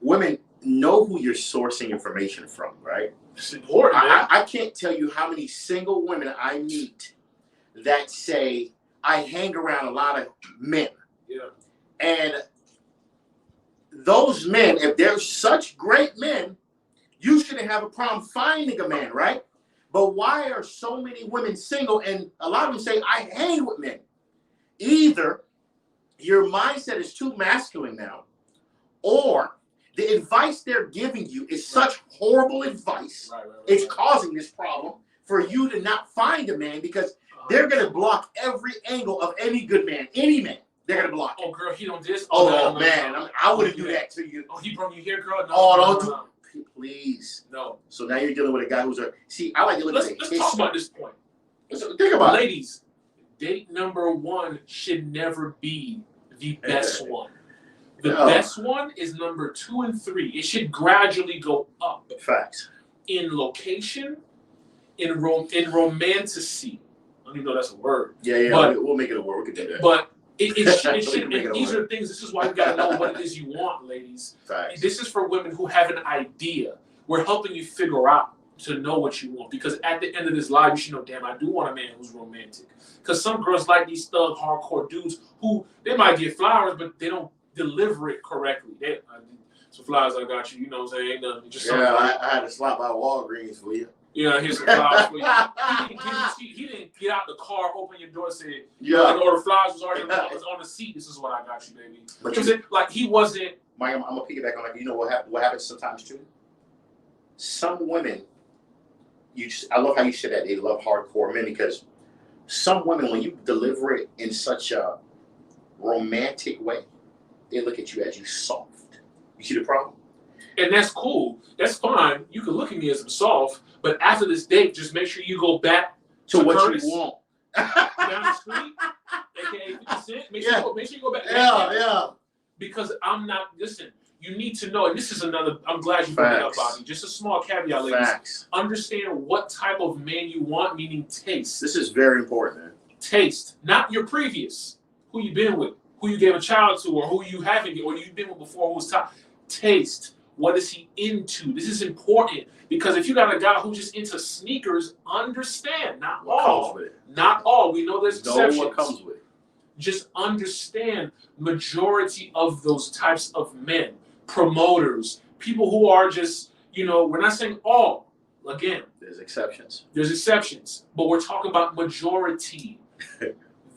women know who you're sourcing information from, right? It's important, man. I can't tell you how many single women I meet that say, I hang around a lot of men. Yeah. And those men, if they're such great men, you shouldn't have a problem finding a man, right? But why are so many women single? And a lot of them say, I hang with men. Either your mindset is too masculine now, or the advice they're giving you is such horrible advice. It's causing this problem for you to not find a man because they're going to block every angle of any good man, any man. They're going to block. Oh, girl, he don't this. Oh, man, I wouldn't do that to you. Oh, he brought you here, girl? No, don't do it. Please. No. So now you're dealing with a guy who's see, I like to look at it. Let's talk about this point. Think about it. Ladies, date number one should never be the best one. The best one is number 2 and 3. It should gradually go up. Facts. In location, in romanticy. I don't even know that's a word. Yeah, but, we'll make it a word. We can do that. But it should, and these are things, this is why you got to know what it is you want, ladies. Facts. This is for women who have an idea. We're helping you figure out to know what you want. Because at the end of this live, you should know, damn, I do want a man who's romantic. Because some girls like these thug, hardcore dudes who, they might get flowers, but they don't deliver it correctly. Some flowers I got you, you know what I'm saying? Ain't nothing. Just I had to slap by Walgreens for you. Yeah, here's some flowers for you. He didn't get out the car, open your door, say, or the flowers was already on the seat. This is what I got you, baby. But like he wasn't. Mike, I'm gonna piggyback on that. You know what happens sometimes too? Some women, I love how you said that they love hardcore men because some women, when you deliver it in such a romantic way, they look at you as you soft. You see the problem? And that's cool. That's fine. You can look at me as I'm soft, but after this date, just make sure you go back to what Curtis, you want. Down the street, aka 50 Cent. Make sure you go back. Yeah. Because I'm not, listen, you need to know, and this is another, I'm glad you brought it up, Bobby. Just a small caveat, ladies. Facts. Understand what type of man you want, meaning taste. This is very important, man. Taste, not your previous, who you been with, who you gave a child to, or who you haven't, or you've been with before who was top. Taste. What is he into? This is important because if you got a guy who's just into sneakers, understand, not all. Not all. We know there's exceptions. Know what comes with it. Just understand majority of those types of men, promoters, people who are just, we're not saying all. Again, there's exceptions. But we're talking about majority.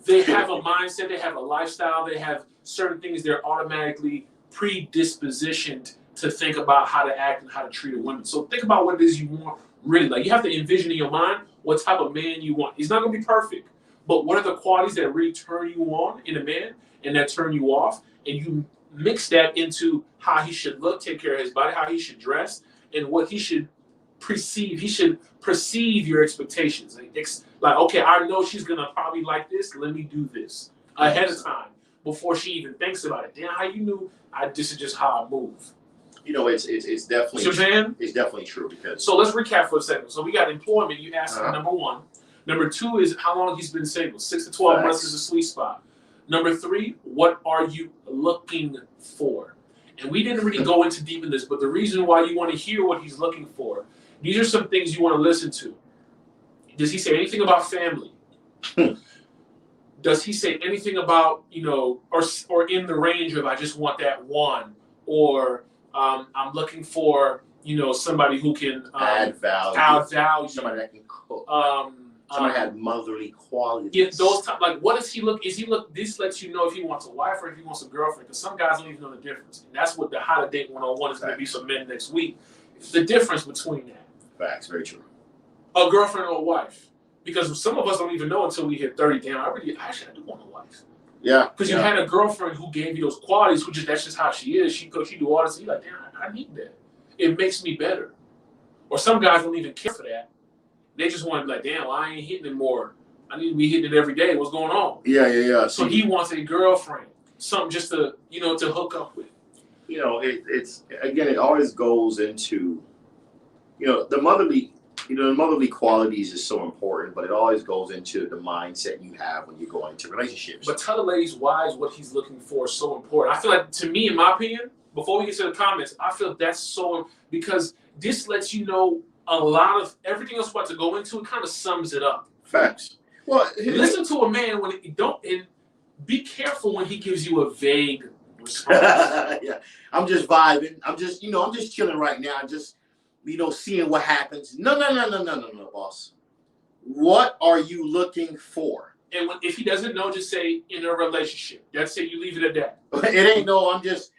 They have a mindset, they have a lifestyle, they have certain things they're automatically predispositioned to think about how to act and how to treat a woman. So think about what it is you want, really. Like, you have to envision in your mind what type of man you want. He's not going to be perfect, but what are the qualities that really turn you on in a man and that turn you off? And you mix that into how he should look, take care of his body, how he should dress, and what he should perceive. He should perceive your expectations. Like, okay, I know she's going to probably like this. Let me do this ahead of time. before she even thinks about it. Damn, how you knew? This is just how I move. You know, it's definitely You know what I'm saying? It's definitely true because. So let's recap for a second. So we got employment. You asked number 1. Number 2 is how long he's been single. 6 to 12 months is a sweet spot. Number 3, what are you looking for? And we didn't really go into deep in this, but the reason why you want to hear what he's looking for, these are some things you want to listen to. Does he say anything about family? Does he say anything about, or in the range of I just want that one, or I'm looking for, somebody who can add value. Somebody that can cook. Somebody had motherly qualities. Yeah, those type, like, what does he look? This lets you know if he wants a wife or if he wants a girlfriend. Because some guys don't even know the difference. And that's what the How to Date 101 is going to be for men next week. The difference between that. Facts, very true. A girlfriend or a wife. Because some of us don't even know until we hit 30. Damn, I do want a wife. Yeah. Because you had a girlfriend who gave you those qualities, that's just how she is. She cooks, she do all this. And you're like, damn, I need that. It makes me better. Or some guys don't even care for that. They just want to be like, damn, well, I ain't hitting it more. I need to be hitting it every day. What's going on? Yeah. So he wants a girlfriend, something just to, to hook up with. It always goes into, the motherly qualities is so important, but it always goes into the mindset you have when you go into relationships. But tell the ladies why is what he's looking for so important. I feel like, to me, in my opinion, before we get to the comments, I feel that's so, because this lets you know a lot of everything else we're about to go into. It kind of sums it up. Facts. Well, listen to a man and be careful when he gives you a vague response. Yeah, I'm just vibing. I'm just chilling right now. Just, seeing what happens. No, boss. What are you looking for? And if he doesn't know, just say in a relationship. That's it. You leave it at that. It ain't no. I'm just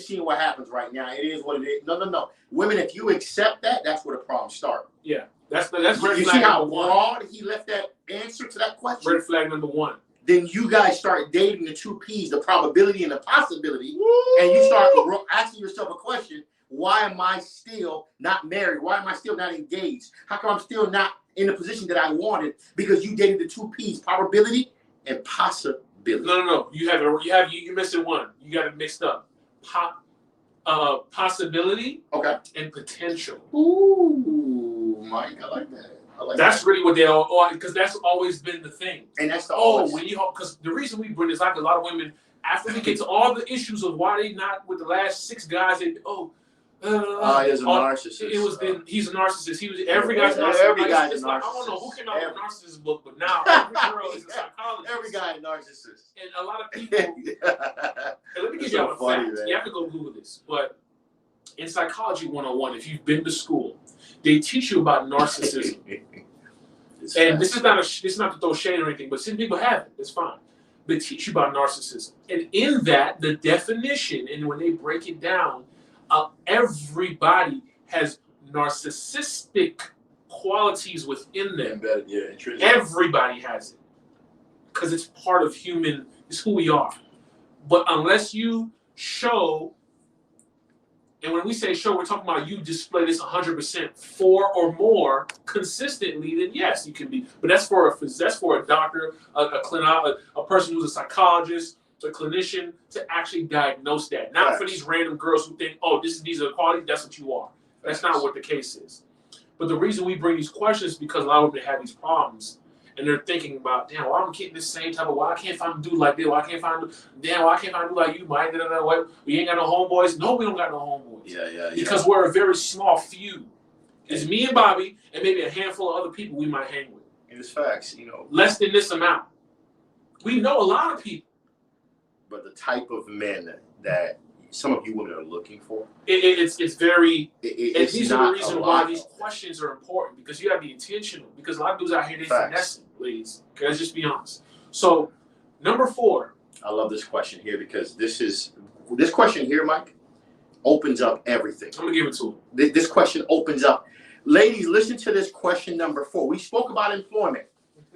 seeing what happens right now. It is what it is. No. Women, if you accept that, that's where the problems start. Yeah, that's red flag. You see how broad he left that answer to that question? Red flag number 1. Then you guys start dating the 2 P's, the probability and the possibility, and you start asking yourself a question: why am I still not married? Why am I still not engaged? How come I'm still not in the position that I wanted? Because you dated the 2 P's, probability and possibility. No. You're missing one. You got it mixed up. Possibility. Okay. And potential. Ooh, Mike, I like that. That's really what they all, because that's always been the thing. And that's because the reason we bring this like a lot of women, after we get to all the issues of why they not with the last 6 guys, he's a narcissist. He's a narcissist. Every guy's a narcissist. Every guy's a narcissist. I don't know who came out with a narcissist book, but now every girl is a psychologist. Every guy is a narcissist. And a lot of people. And let me give y'all a fact. You have to go Google this. But in Psychology 101, if you've been to school, they teach you about narcissism. And this is not to throw shade or anything, but some people have it. It's fine. They teach you about narcissism. And in that, the definition, and when they break it down, everybody has narcissistic qualities within them. Everybody has it. Because it's part of it's who we are. But unless you show, and when we say show, we're talking about you display this 100% 4 or more consistently, then yes, you can be. But that's for a doctor, a person who's a psychologist, a clinician, to actually diagnose that. Not for these random girls who think, oh, these are the qualities, that's what you are. That's not what the case is. But the reason we bring these questions is because a lot of women have these problems. And they're thinking about, damn, why I'm getting this same type of, why I can't find a dude like this? Why I can't find a dude like you, Mike? We ain't got no homeboys. No, we don't got no homeboys. Yeah. Because we're a very small few. It's me and Bobby and maybe a handful of other people we might hang with. And it's facts, Less than this amount. We know a lot of people. But the type of men that some of you women are looking for, it's very. It's these are the reason why these questions are important, because you got to be intentional. Because a lot of dudes out here, they finessing, ladies. Okay, let's just be honest. So, number 4. I love this question here because this question here, Mike, opens up everything. I'm gonna give it to him. This question opens up. Ladies, listen to this question number 4. We spoke about employment.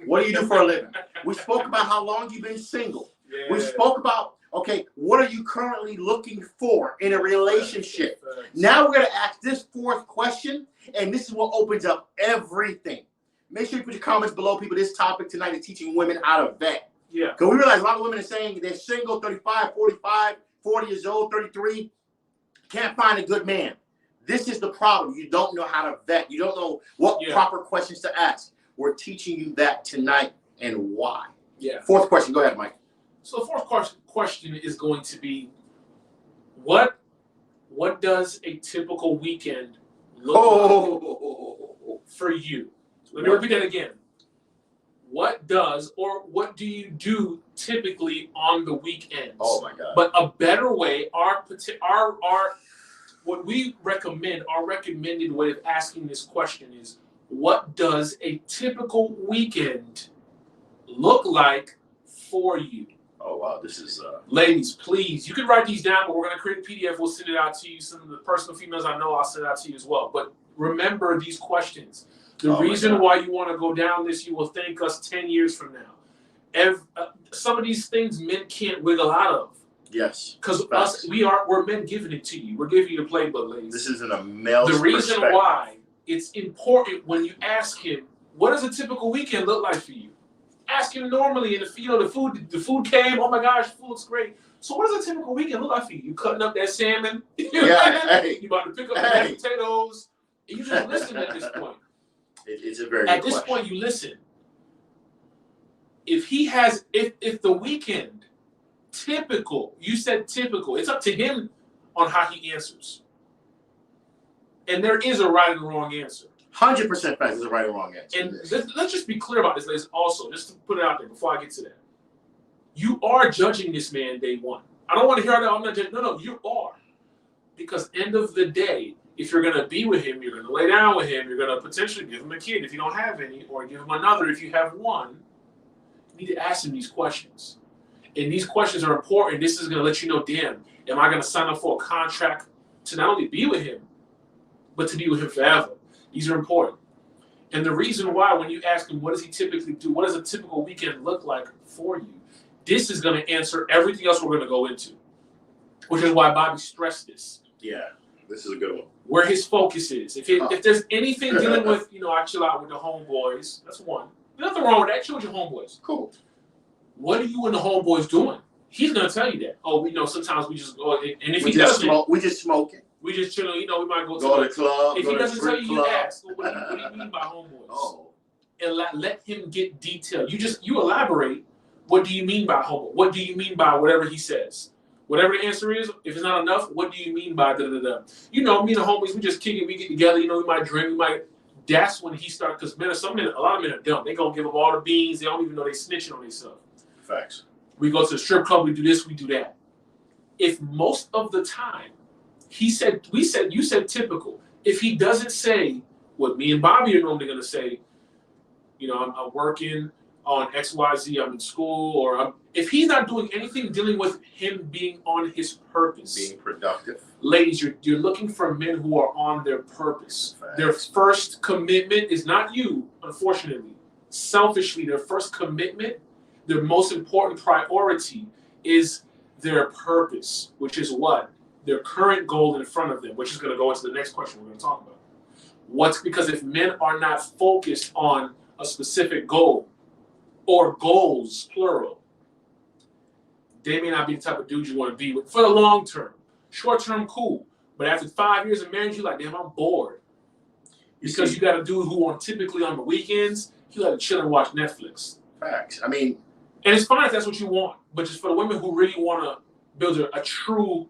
What do you do for a living? We spoke about how long you've been single. Yeah. We spoke about, okay, what are you currently looking for in a relationship? Now we're going to ask this 4th question, and this is what opens up everything. Make sure you put your comments below, people. This topic tonight is teaching women how to vet. Yeah. Because we realize a lot of women are saying they're single, 35, 45, 40 years old, 33, can't find a good man. This is the problem. You don't know how to vet. You don't know what proper questions to ask. We're teaching you that tonight and why. Yeah. Fourth question. Go ahead, Mike. So the fourth question is going to be, what does a typical weekend look like for you? Let me repeat that again. What do you do typically on the weekends? Oh my God. But a better way, what we recommend, our recommended way of asking this question is, what does a typical weekend look like for you? Oh wow, this is Ladies, please, you can write these down, but we're going to create a PDF. We'll send it out to you. Some of the personal females I know, I'll send it out to you as well. But remember these questions. The reason why you want to go down this, you will thank us 10 years from now. Some of these things men can't wiggle out of. Yes. Because we're men giving it to you. We're giving you the playbook, ladies. This isn't a male. The reason why it's important when you ask him, what does a typical weekend look like for you? Ask him normally, and the food came. Oh my gosh, food looks great. So what does a typical weekend look like for you? You cutting up that salmon? You about to pick up the mashed potatoes? And you just listen at this point. It's a very at good this question. point, you listen. If the weekend typical, you said typical. It's up to him on how he answers. And there is a right and wrong answer. 100% fact there's a right or wrong answer. And let's just be clear about this, ladies, also, just to put it out there before I get to that. You are judging this man day one. I don't want to hear that. I'm not judging. No, you are. Because end of the day, if you're going to be with him, you're going to lay down with him, you're going to potentially give him a kid if you don't have any, or give him another if you have one, you need to ask him these questions. And these questions are important. This is going to let you know, damn, am I going to sign up for a contract to not only be with him, but to be with him forever? These are important. And the reason why, when you ask him, what does he typically do? What does a typical weekend look like for you? This is going to answer everything else we're going to go into, which is why Bobby stressed this. Yeah, this is a good one. Where his focus is. If there's anything dealing with, I chill out with the homeboys, that's one. There's nothing wrong with that. Chill with your homeboys. Cool. What are you and the homeboys doing? He's going to tell you that. Oh, sometimes we just go, and if we he just doesn't, we just smoking. we just chilling, we might go to the the club. If he doesn't tell you, you ask, well, what do you mean by homeboys? Oh. And let him get detailed. You elaborate. What do you mean by homo? What do you mean by whatever he says? Whatever the answer is, if it's not enough, what do you mean by da-da-da-da? Me and the homies, we just kick it, we get together, we might drink, that's when he starts, because a lot of men are dumb. They gonna give up all the beans, they don't even know they snitching on themselves. Facts. We go to the strip club, we do this, we do that. If most of the time, you said typical, if he doesn't say what me and Bobby are normally gonna say, I'm working on XYZ, I'm in school, or if he's not doing anything dealing with him being on his purpose. Being productive. Ladies, you're looking for men who are on their purpose. Facts. Their first commitment is not you, unfortunately. Selfishly, their first commitment, their most important priority is their purpose, which is what? Their current goal in front of them, which is going to go into the next question we're going to talk about. Because if men are not focused on a specific goal, or goals, plural, they may not be the type of dude you want to be with for the long term. Short term, cool. But after 5 years of marriage, you're like, damn, I'm bored. Because you got a dude who typically on the weekends, he like to chill and watch Netflix. Facts. And it's fine if that's what you want. But just for the women who really want to build a true,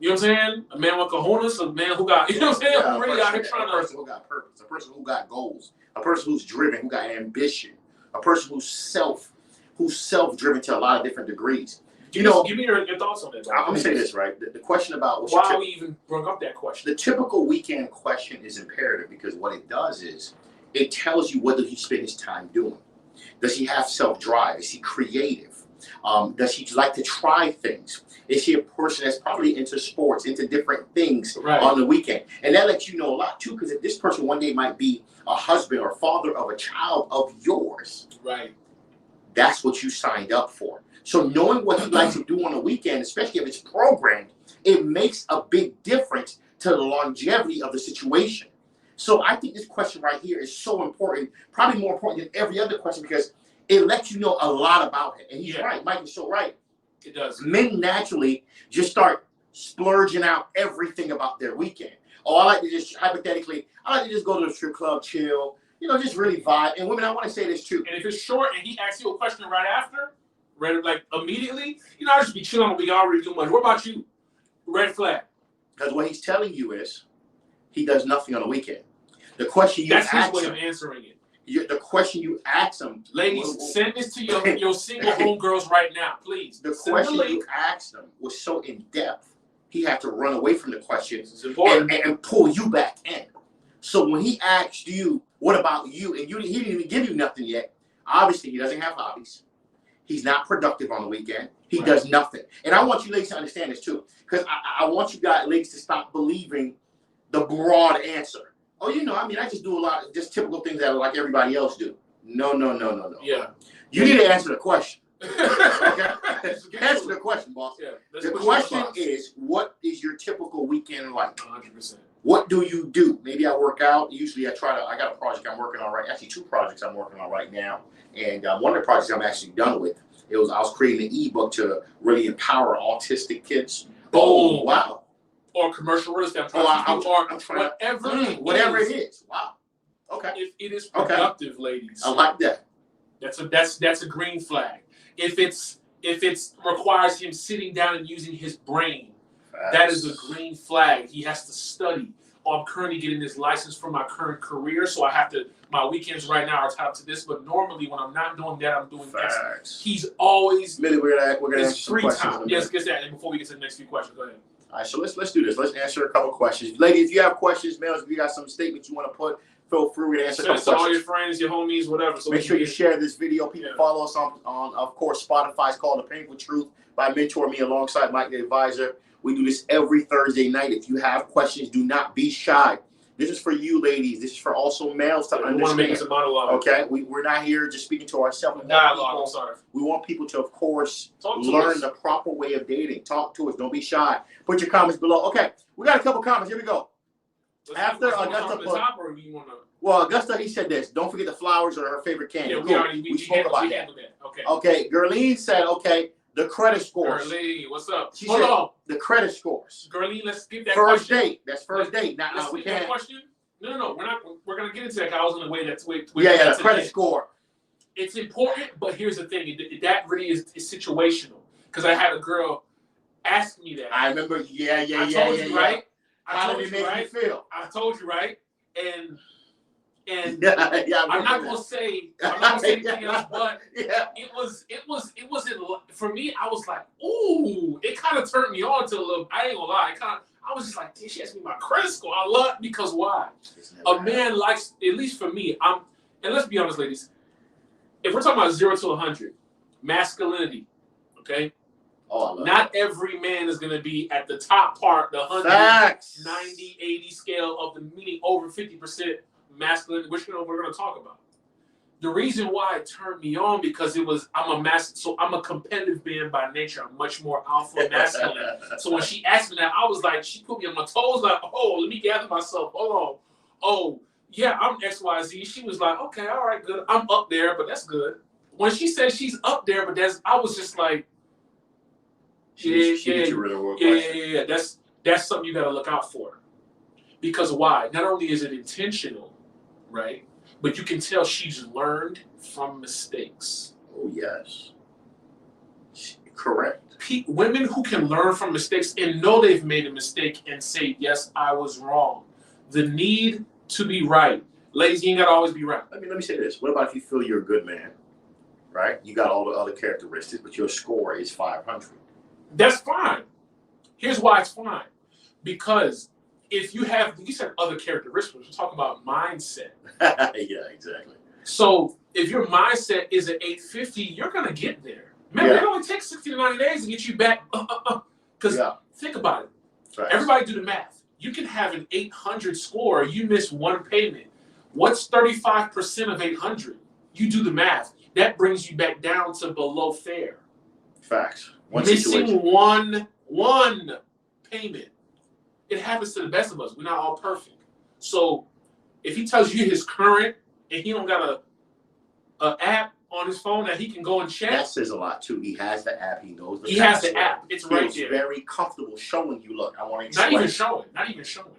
you know what I'm saying? A man with cojones, a man who got, who really out here trying to. A person who got purpose, a person who got goals, a person who's driven, who got ambition. A person who's self-driven to a lot of different degrees. Give me your thoughts on that. I'm gonna say this, right? The question about why we even brought up that question. The typical weekend question is imperative because what it does is it tells you what does he spend his time doing. Does he have self-drive? Is he creative? Does he like to try things? Is he a person that's probably into sports, into different things on the weekend? And that lets you know a lot too, because if this person one day might be a husband or father of a child of yours, right? That's what you signed up for. So knowing what he likes to do on the weekend, especially if it's programmed, it makes a big difference to the longevity of the situation. So I think this question right here is so important, probably more important than every other question, because it lets you know a lot about him. And he's Yeah. right. Mike is so right. It does. Men naturally just start splurging out everything about their weekend. Oh, I like to just, hypothetically, I like to just go to the strip club, chill, you know, just really vibe. And women, I want to say this too. And if it's short and he asks you a question right after, right, like immediately, you know, I'll just be chilling on we already too much. What about you? Red flag. Because what he's telling you is he does nothing on the weekend. The question you That's his ask way him, of answering it. the question you ask him, Ladies, send this to your single homegirls right now, please. the Send question the link. you asked him was so in depth, he had to run away from the question This is important. and pull you back in. So when he asked you, what about you? And he didn't even give you nothing yet. Obviously, he doesn't have hobbies. He's not productive on the weekend. He does nothing. And I want you ladies to understand this too. Because I want you guys, ladies, to stop believing the broad answer. Oh, you know, I mean, I just do a lot of just typical things that like everybody else do. No. Yeah. You need to answer the question. Okay. Answer the question, boss. Yeah. The question is, what is your typical weekend like? 100%. What do you do? Maybe I work out. Usually I got a project I'm working on actually 2 projects I'm working on right now. And one of the projects I'm actually done with, I was creating an ebook to really empower autistic kids. Oh, wow. Or commercial real estate. I'm trying whatever it is. Wow. Okay. If it is productive, ladies. I like that. That's a green flag. If it requires him sitting down and using his brain, that is a green flag. He has to study. I'm currently getting this license for my current career, so my weekends right now are tied to this. But normally, when I'm not doing that, I'm doing X. He's always. Millie, we're gonna answer some free questions. time. Yes, get that. And before we get to the next few questions, go ahead. All right, so let's do this. Let's answer a couple questions. Ladies, if you have questions, males, if you got some statements you want to put, feel free to answer a couple Send it to all questions. your friends, your homies, whatever. So make sure you share this video. People follow us on, of course, Spotify's called The Painful Truth by Mentourme alongside Mike the Advisor. We do this every Thursday night. If you have questions, do not be shy. This is for you, ladies. This is for also males to understand. We want to make this a monologue. Okay? We're not here just speaking to ourselves. Dialogue, I'm sorry. We want people to, of course, learn the proper way of dating. Talk to us. Don't be shy. Put your comments below. Okay, we got a couple comments. Here we go. After Augusta put, well, Augusta, he said this. Don't forget the flowers are her favorite candy. Yeah, we spoke about that. Okay, Gerline said, okay, the credit scores. Gerline, what's up? Hold on. The credit scores. Gerline, let's skip that first question. Date. That's first date. Now we can't. Question? No. We're gonna get into that. I was gonna wait. The credit score. It's important, but here's the thing. That really is situational. Because I had a girl ask me that. I remember. Yeah. I told you, right? How did it make you feel? I told you, right? And I'm I'm not gonna say anything else, but it was for me. I was like, ooh, it kind of turned me on to a little. I ain't gonna lie, I was just like, damn, she asked me my credit score. I love it because why? A man likes, at least for me, and let's be honest, ladies. If we're talking about 0 to 100, masculinity, okay? Oh, not every man is going to be at the top part, the 100, Facts. 90, 80 scale of the meaning over 50% masculine, which we're going to talk about. The reason why it turned me on because I'm a competitive man by nature. I'm much more alpha masculine. So when she asked me that, I was like, she put me on my toes, like, oh, let me gather myself. Hold on. Oh, yeah, I'm XYZ. She was like, okay, all right, good. I'm up there, but that's good. When she said she's up there, but I was just like, yeah. That's something you got to look out for. Because why? Not only is it intentional, right? But you can tell she's learned from mistakes. Oh, yes. Correct. Women who can learn from mistakes and know they've made a mistake and say, yes, I was wrong. The need to be right. Ladies, you ain't got to always be right. Let me say this. What about if you feel you're a good man, right? You got all the other characteristics, but your score is 500. That's fine. Here's why it's fine. Because if you said other characteristics, we're talking about mindset. Yeah, exactly. So if your mindset is at 850, you're going to get there. Remember, it only takes 60 to 90 days to get you back. Because think about it. Right. Everybody do the math. You can have an 800 score. You miss one payment. What's 35% of 800? You do the math. That brings you back down to below fair. Facts. Missing one payment. It happens to the best of us. We're not all perfect. So if he tells you his current and he don't got a app on on his phone that he can go and check. That says a lot too. He has the app. He knows the He has the app. It's right He's there. very comfortable showing you. Look, I want to Not explain. even showing.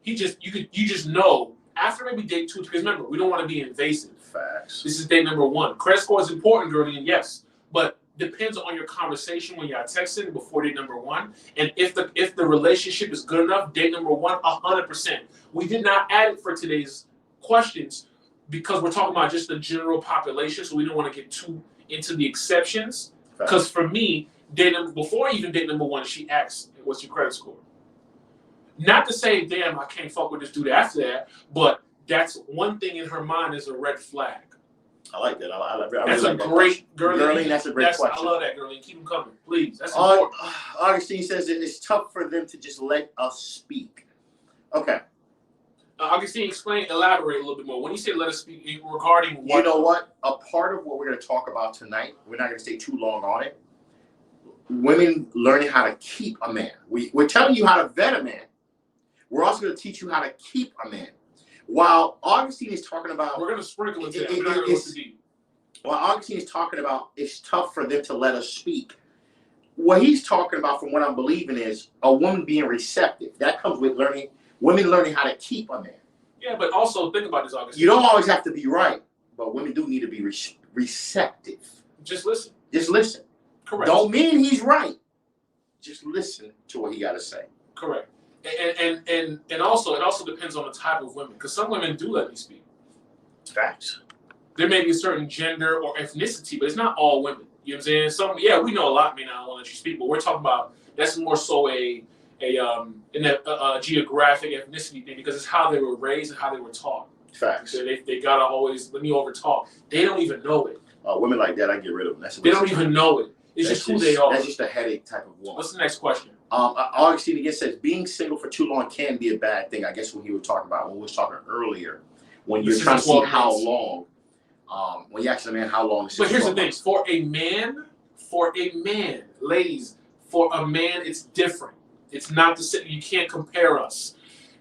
You just know after maybe date 2, because remember, we don't want to be invasive. Facts. This is date number 1. Credit score is important, girlie, and yes, but depends on your conversation when you're texting before date number 1, and if the relationship is good enough, date number 1, 100%. We did not add it for today's questions because we're talking about just the general population, so we don't want to get too into the exceptions. Because for me, before even date number 1, she asked, "What's your credit score?" Not to say, "Damn, I can't fuck with this dude after that," but that's one thing in her mind is a red flag. I like that. I That's really a like great girlie. That's a great question. I love that, girlie. Keep them coming, please. That's important. Augustine says that it's tough for them to just let us speak. Okay. Augustine, elaborate a little bit more. When you say let us speak regarding what? You know what? A part of what we're going to talk about tonight, we're not going to stay too long on it. Women learning how to keep a man. We're telling you how to vet a man. We're also going to teach you how to keep a man. While Augustine is talking about... We're going to sprinkle into that. We're not going to go too deep. While Augustine is talking about it's tough for them to let us speak, what he's talking about, from what I'm believing, is a woman being receptive. That comes with women learning how to keep a man. Yeah, but also think about this, Augustine. You don't always have to be right, but women do need to be receptive. Just listen. Just listen. Correct. Don't mean he's right. Just listen to what he got to say. Correct. And also, it also depends on the type of women, because some women do let me speak. Facts. There may be a certain gender or ethnicity, but it's not all women. You know what I'm saying? We know a lot may not want to let you speak, but we're talking about that's more so a geographic ethnicity thing, because it's how they were raised and how they were taught. Facts. So they gotta always let me over talk. They don't even know it. Women like that, I get rid of them. They don't even know it. It's just who they are. That's just a headache type of woman. What's the next question? Augustine again says being single for too long can be a bad thing. I guess when he was talking about, when we was talking earlier, when you're trying to see how long, when you ask a man how long. But here's the thing: for a man, ladies, for a man, it's different. It's not the same. You can't compare us.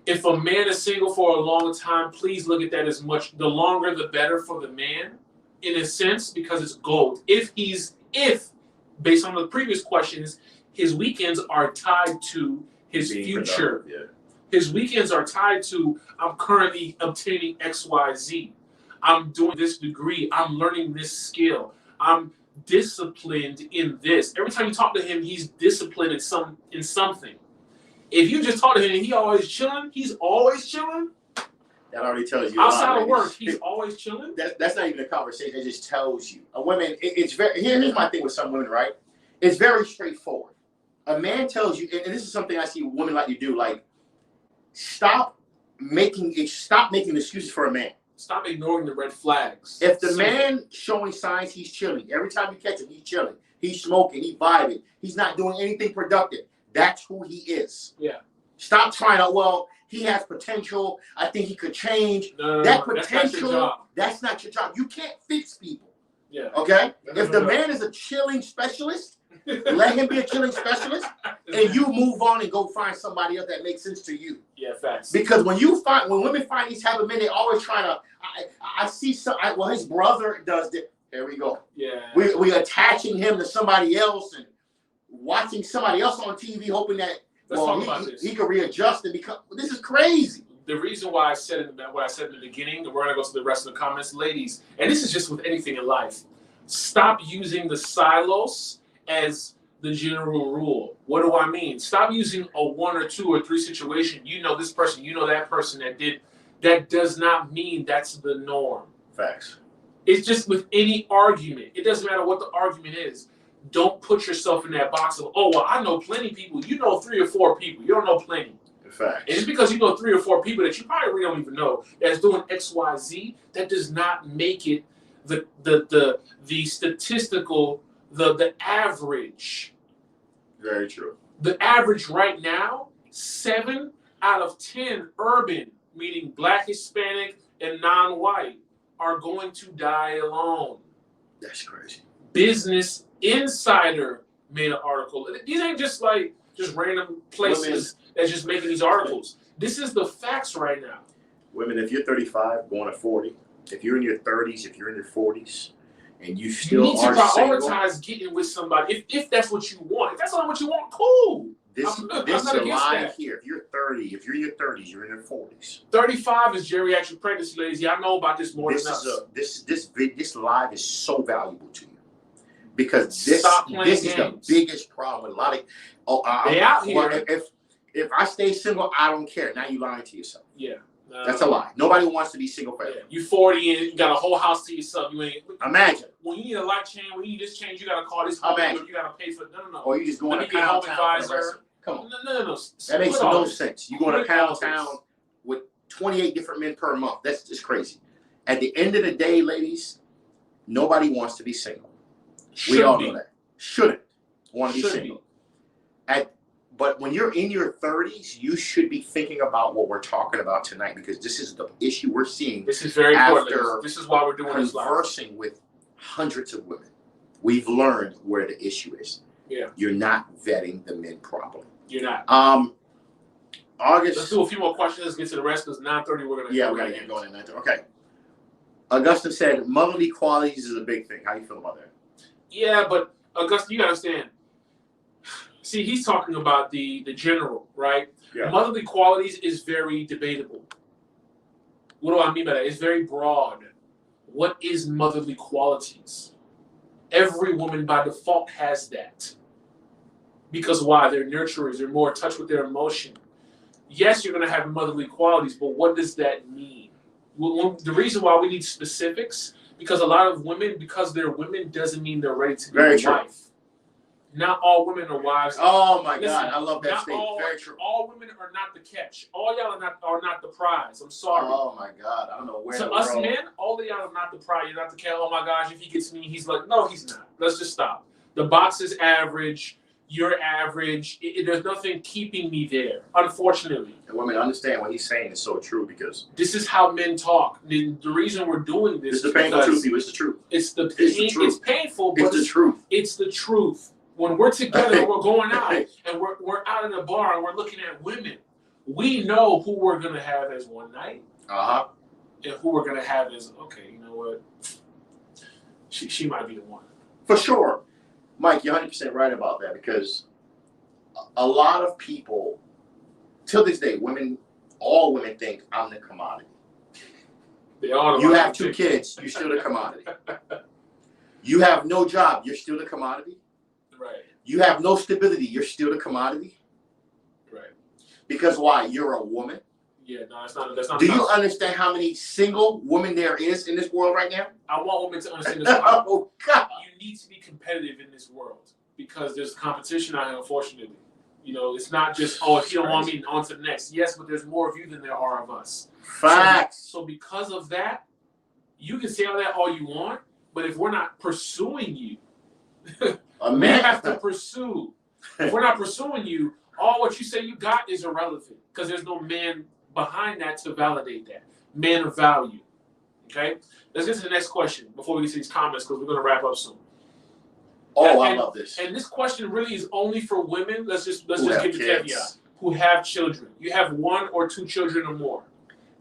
If a man is single for a long time, please look at that as much. The longer, the better for the man, in a sense, because it's gold. If based on the previous questions, his weekends are tied to his future. Yeah. His weekends are tied to, I'm currently obtaining XYZ. I'm doing this degree. I'm learning this skill. I'm disciplined in this. Every time you talk to him, he's disciplined in something. If you just talk to him and he's always chilling. That already tells you. Outside of work, he's always chilling. That's not even a conversation. It just tells you. A woman, it's very. Here's my thing with some women, right? It's very straightforward. A man tells you, and this is something I see women like you do, like stop making excuses for a man. Stop ignoring the red flags. If the man showing signs he's chilling, every time you catch him, he's chilling, he's smoking, he's vibing, he's not doing anything productive. That's who he is. Yeah. Stop trying to, well, he has potential. I think he could change. No, that potential, that's not your job. You can't fix people. Yeah. Okay? If the man is a chilling specialist, let him be a chilling specialist, and you move on and go find somebody else that makes sense to you. Yeah, facts. Because when women find these type of men, they always try to. I see well, his brother does this. Here we go. Yeah. We attaching him to somebody else and watching somebody else on TV, hoping that he could readjust and become. This is crazy. The reason why I said what I said in the beginning, and we're gonna go to the rest of the comments, ladies, and this is just with anything in life. Stop using the silos as the general rule. What do I mean? Stop using a 1 or 2 or 3 situation. You know this person, you know that person that did. That does not mean that's the norm. Facts. It's just with any argument. It doesn't matter what the argument is. Don't put yourself in that box of, oh, well, I know plenty of people. You know 3 or 4 people. You don't know plenty. Facts. And it's because you know 3 or 4 people that you probably really don't even know that's doing X, Y, Z. That does not make it the statistical, the average. Very true. The average right now, 7 out of 10 urban, meaning Black, Hispanic, and non-white, are going to die alone. That's crazy. Business Insider made an article. These ain't just random places that's just making these articles. This is the facts right now. Women, if you're 35 going to 40, if you're in your 30s, if you're in your 40s, and you You still need to are prioritize single, getting with somebody if that's what you want. If that's not what you want, cool. this I'm is not a against line that. here. If you're 30, if you're in your 30s, you're in your 40s. 35 is geriatric pregnancy, ladies. Y'all know about this more This than is us. this live is so valuable to you because Stop playing this is the games. biggest problem with a lot of. They out well, here. if I stay single, I don't care. Now you lying to yourself. Yeah. That's a lie. Nobody wants to be single forever. Yeah. You 40 and you got a whole house to yourself. You ain't. Imagine. When you need a light change, when you need this change, you got to call this home. Imagine. You got to pay for. No. Or you just going Let to me get home Pound Town for the rest advisor. of- Come on. No. That makes no sense. You going to Quit all Pound Town this. with 28 different men per month. That's just crazy. At the end of the day, ladies, nobody wants to be single. We all know that. Shouldn't want to be single. But when you're in your 30s, you should be thinking about what we're talking about tonight because this is the issue we're seeing. This is very important. After This is why we're doing this live. Conversing with hundreds of women, we've learned where the issue is. Yeah. You're not vetting the men properly. You're not. August. Let's do a few more questions. Let's get to the rest because 9:30 we're gonna. Yeah, we gotta get going at 9:30. Okay. Augustin said motherly qualities is a big thing. How do you feel about that? Yeah, but Augustin, you gotta understand. See, he's talking about the general, right? Yeah. Motherly qualities is very debatable. What do I mean by that? It's very broad. What is motherly qualities? Every woman by default has that. Because why? They're nurturers. They're more in touch with their emotion. Yes, you're going to have motherly qualities, but what does that mean? Well, the reason why we need specifics, because a lot of women, because they're women, doesn't mean they're ready to be a wife. Not all women are wives. Oh my God, I love that statement. Very true. All women are not the catch. All y'all are not the prize. I'm sorry. Oh my God, I don't know where. To us men, all of y'all are not the prize. You're not the catch. Oh my gosh, if he gets me, he's like, no, he's not. Let's just stop. The box is average. You're average. There's nothing keeping me there, unfortunately. And women understand what he's saying is so true because this is how men talk. The reason we're doing this is the painful truth. It's the truth. It's the truth. It's painful, but it's the truth. It's the truth. When we're together, we're going out, and we're out in the bar, and we're looking at women. We know who we're gonna have as one night, and who we're gonna have as okay. You know what? She might be the one. For sure. Mike, you're 100% right about that because a lot of people, till this day, all women think I'm the commodity. They are. You have 2 kids, you're still the commodity. You have no job, you're still the commodity. Right. You have no stability, you're still the commodity. Right. Because why? You're a woman. Yeah, no, that's not. Do you understand how many single women there is in this world right now? I want women to understand this. Oh God! You need to be competitive in this world because there's competition out here. Unfortunately, you know, it's not just if you don't want me, on to the next. Yes, but there's more of you than there are of us. Facts. So because of that, you can say all that all you want, but if we're not pursuing you, we have to pursue. If we're not pursuing you, all what you say you got is irrelevant because there's no man behind that to validate that. Man of value. Okay? Let's get to the next question before we get to these comments because we're going to wrap up soon. I love this. And this question really is only for women. Let's just give the caveat. Who have children. You have 1 or 2 children or more.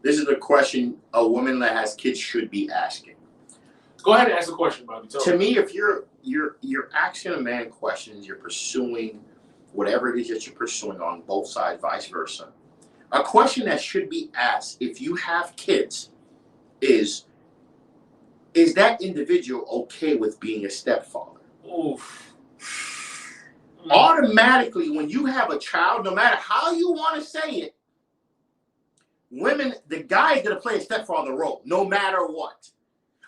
This is a question a woman that has kids should be asking. Go ahead and ask the question, Bobby. To me, if you're asking a man questions, you're pursuing whatever it is that you're pursuing on both sides, vice versa. A question that should be asked if you have kids is that individual okay with being a stepfather? Oof. Automatically, when you have a child, no matter how you want to say it, the guy is going to play a stepfather role, no matter what.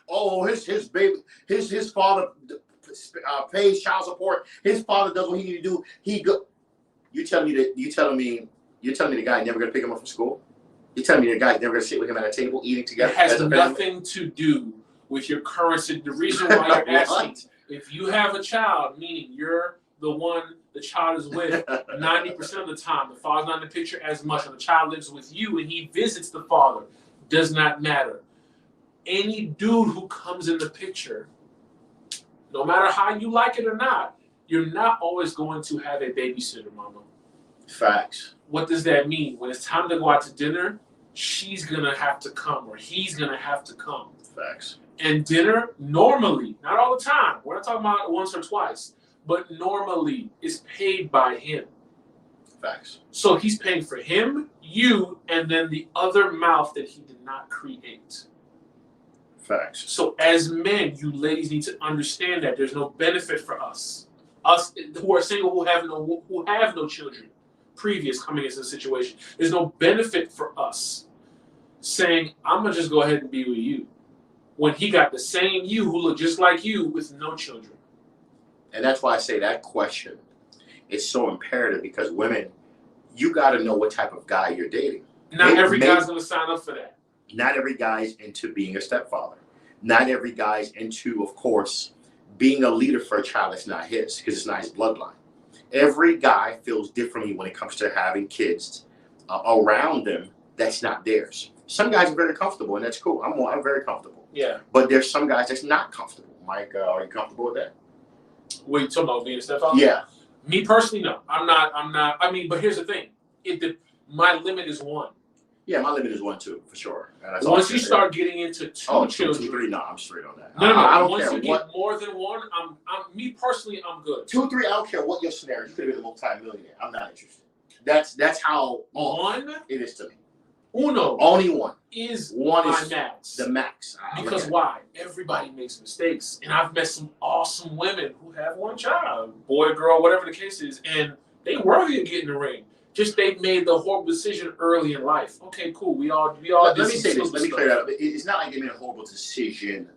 Oh, his baby, his father pays child support. His father does what he need to do. You telling me the guy never gonna pick him up from school? You telling me the guy never gonna sit with him at a table eating together? It has nothing to do with your current. The reason why you're asking, if you have a child, meaning you're the one the child is with 90% of the time, the father's not in the picture as much, and the child lives with you and he visits the father, does not matter. Any dude who comes in the picture, no matter how you like it or not, you're not always going to have a babysitter, mama. Facts. What does that mean? When it's time to go out to dinner, she's going to have to come or he's going to have to come. Facts. And dinner, normally, not all the time, we're not talking about once or twice, but normally is paid by him. Facts. So he's paying for him, you, and then the other mouth that he did not create. Facts. So as men, you ladies need to understand that there's no benefit for us who are single, who have no children, previous coming into the situation. There's no benefit for us saying, I'm gonna just go ahead and be with you, when he got the same you who look just like you with no children. And that's why I say that question is so imperative, because women, you got to know what type of guy you're dating. Not every guy's gonna sign up for that. Not every guy's into being a stepfather. Not every guy's into, of course, being a leader for a child that's not his, because it's not his bloodline. Every guy feels differently when it comes to having kids around them that's not theirs. Some guys are very comfortable, and that's cool. I'm very comfortable. Yeah. But there's some guys that's not comfortable. Mike, are you comfortable with that? Wait, you talking about being a stepfather? Yeah. Me personally, no. I'm not. I mean, but here's the thing. My limit is one. Yeah, my limit is 1, 2, for sure. Once you start getting into two children, 2, 3, no, I'm straight on that. No. I don't Once care you get more than one, me personally, I'm good. 2, 3, I don't care what your scenario. You could have been a multi-millionaire. I'm not interested. That's how one it is to me. Uno Only one is one my is max. the max. Because why? Everybody makes mistakes, and I've met some awesome women who have one child, boy, girl, whatever the case is, and they worthy of getting the ring. Just they made the horrible decision early in life. Okay, cool. We all. Let me say this. Let me clear that up. It's not like they made a horrible decision.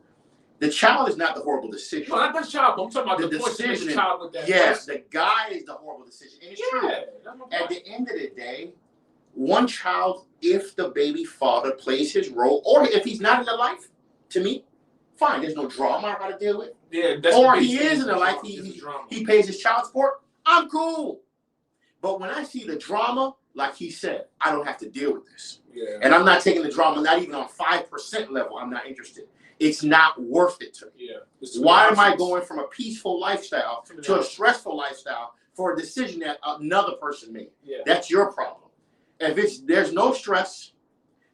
The child is not the horrible decision. No, not the child. But I'm talking about the decision. The child with that. Yes, the guy is the horrible decision. And it's true. At the end of the day, one child, if the baby father plays his role, or if he's not in the life, to me, fine. There's no drama I got to deal with. Yeah, that's or he is in the life. He pays his child support. I'm cool. But when I see the drama, like he said, I don't have to deal with this. Yeah. And I'm not taking the drama, not even on 5% level. I'm not interested. It's not worth it to me. Yeah. Why am I going from a peaceful lifestyle to a stressful lifestyle for a decision that another person made? Yeah. That's your problem. If there's no stress,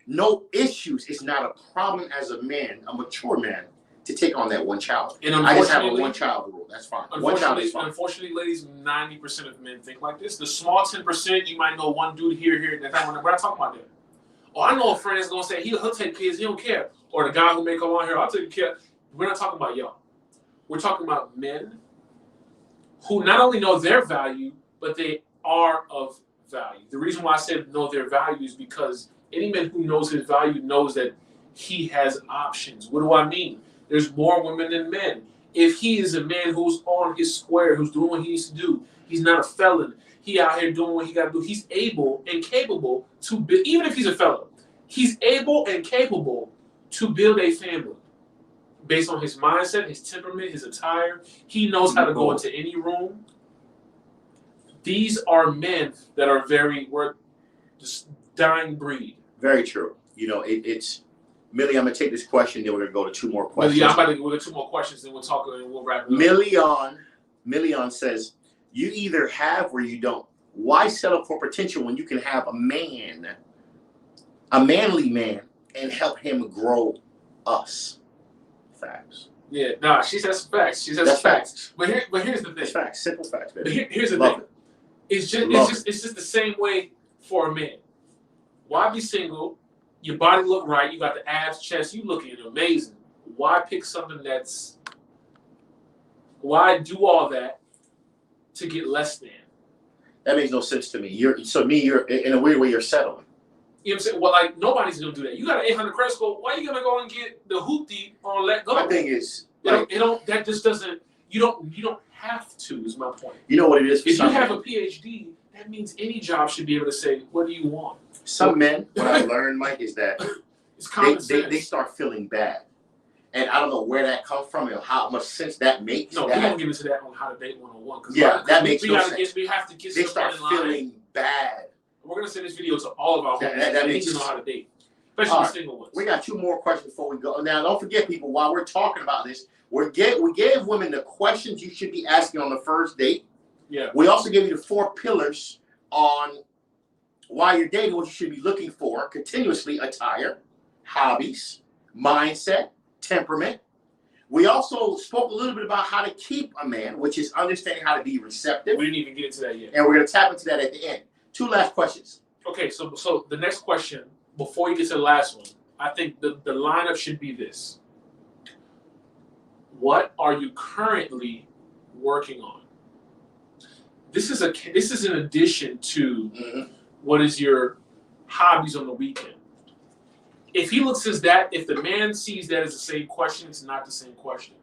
no issues, it's not a problem as a man, a mature man, to take on that one child. And I just have a one child rule. That's fine. One child is fine. Unfortunately, ladies, 90% of men think like this. The small 10%, you might know one dude here, and that. We're not talking about that. Oh, I know a friend that's gonna say he'll take kids, he don't care. Or the guy who may come on here, I'll take care. We're not talking about y'all. We're talking about men who not only know their value, but they are of value. The reason why I said know their value is because any man who knows his value knows that he has options. What do I mean? There's more women than men. If he is a man who's on his square, who's doing what he needs to do, he's not a felon. He out here doing what he got to do. He's able and capable to build, even if he's a felon, he's able and capable to build a family based on his mindset, his temperament, his attire. He knows how to go into any room. These are men that are we're just dying breed. Very true. You know, it's Millie, I'm gonna take this question, then we're gonna go to 2 more questions. Yeah, I'm about to go to 2 more questions, then we'll talk and we'll wrap it up. Million says, you either have or you don't. Why settle for potential when you can have a manly man, and help him grow us? Facts. Yeah, nah, she says facts. She says that's facts. But here's the thing. It's facts. Simple facts, baby. But here's the thing. It's just the same way for a man. Why be single? Your body look right. You got the abs, chest. You looking amazing. Why pick something why do all that to get less than? That makes no sense to me. You're in a weird way, you're settling. You know what I'm saying? Well, like, nobody's gonna do that. You got an 800 credit score. Why are you gonna go and get the hoopty on let go? My thing is, that just doesn't. You don't have to. Is my point. You know what it is? If you have a PhD, that means any job should be able to say, "What do you want?" Some men, what I learned, Mike, is that they start feeling bad. And I don't know where that comes from and how much sense that makes. No, we won't get into that on How to Date 101. Yeah, that makes no sense. We have to get they start feeling bad. We're going to send this video to all of our homies that need to know how to date, especially the single ones. We got 2 more questions before we go. Now, don't forget, people, while we're talking about this, we gave women the questions you should be asking on the first date. Yeah. We also gave you the 4 pillars on why you're dating, what you should be looking for continuously: attire, hobbies, mindset, temperament. We also spoke a little bit about how to keep a man, which is understanding how to be receptive. We didn't even get into that yet. And we're going to tap into that at the end. 2 last questions. Okay, so the next question, before you get to the last one, I think the lineup should be this. What are you currently working on? This is in addition to what is your hobbies on the weekend. If he looks as that, if the man sees that as the same question, it's not the same question.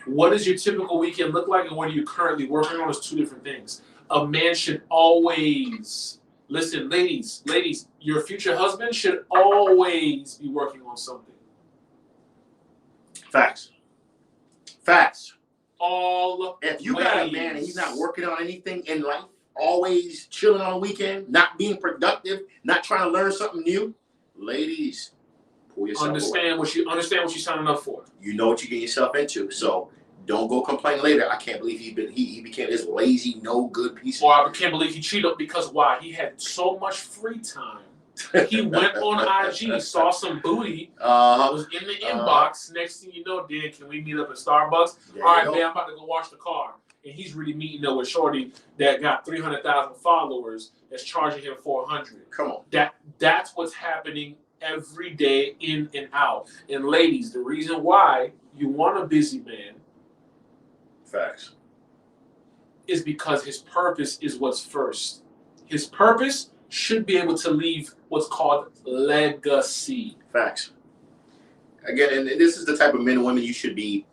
What does your typical weekend look like, and what are you currently working on is 2 different things. A man should always, listen, ladies, your future husband should always be working on something. Facts. All If you got a man and he's not working on anything in life, always chilling on the weekend, not being productive, not trying to learn something new, ladies, pull yourself understand away. Understand what you're signing up for. You know what you get yourself into, so don't go complain later. I can't believe he became this lazy, no good piece. Or I can't believe he cheated because why? He had so much free time. He went on IG, saw some booty, was in the inbox. Next thing you know, Dan, can we meet up at Starbucks? All right, man, I'm about to go wash the car. And he's really meeting up with Shorty that got 300,000 followers that's charging him 400. Come on. That's what's happening every day in and out. And ladies, the reason why you want a busy man, facts, is because his purpose is what's first. His purpose should be able to leave what's called legacy. Facts. Again, and this is the type of men and women you should be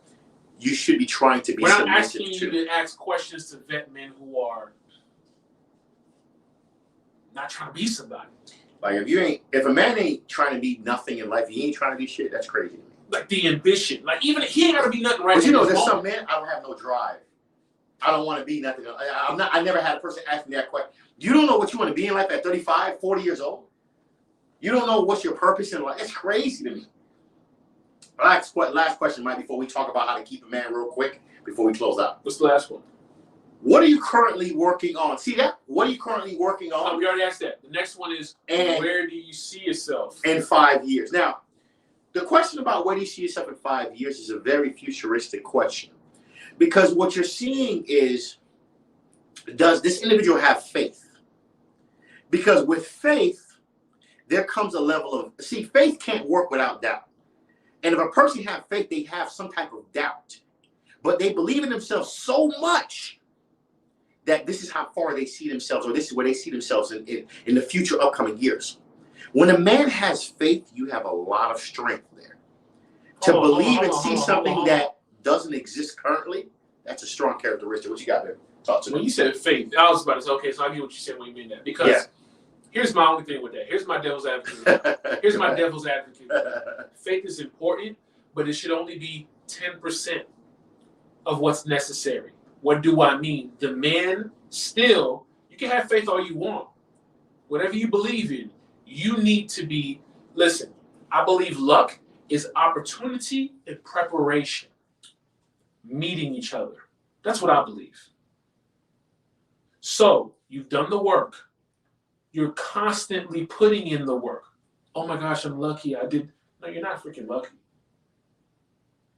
trying to be. We're not asking you to ask questions to vet men who are not trying to be somebody. Like if a man ain't trying to be nothing in life, he ain't trying to be shit. That's crazy to me. Like the ambition, like even he ain't gotta be nothing right. But you know, there's some men, I don't have no drive. I don't want to be nothing. I never had a person ask me that question. You don't know what you want to be in life at 35, 40 years old. You don't know what's your purpose in life. It's crazy to me. Last question, Mike, before we talk about how to keep a man real quick, before we close out. What's the last one? What are you currently working on? See that? What are you currently working on? Oh, we already asked that. The next one is, where do you see yourself? In 5 years. Now, the question about where do you see yourself in 5 years is a very futuristic question. Because what you're seeing is, does this individual have faith? Because with faith, there comes a level of, faith can't work without doubt. And if a person has faith, they have some type of doubt. But they believe in themselves so much that this is how far they see themselves, or this is where they see themselves in the future upcoming years. When a man has faith, you have a lot of strength there. To believe and see something that doesn't exist currently, that's a strong characteristic. What you got there? Talk to me. When you said faith, I was about to say, okay, so I get what you said when you mean that. Because here's my only thing with that. Here's my devil's advocate. Faith is important, but it should only be 10% of what's necessary. What do I mean? The man still, you can have faith all you want. Whatever you believe in, you need to be, listen, I believe luck is opportunity and preparation. Meeting each other. That's what I believe. So, you've done the work. You're constantly putting in the work. Oh my gosh, I'm lucky. No, you're not freaking lucky.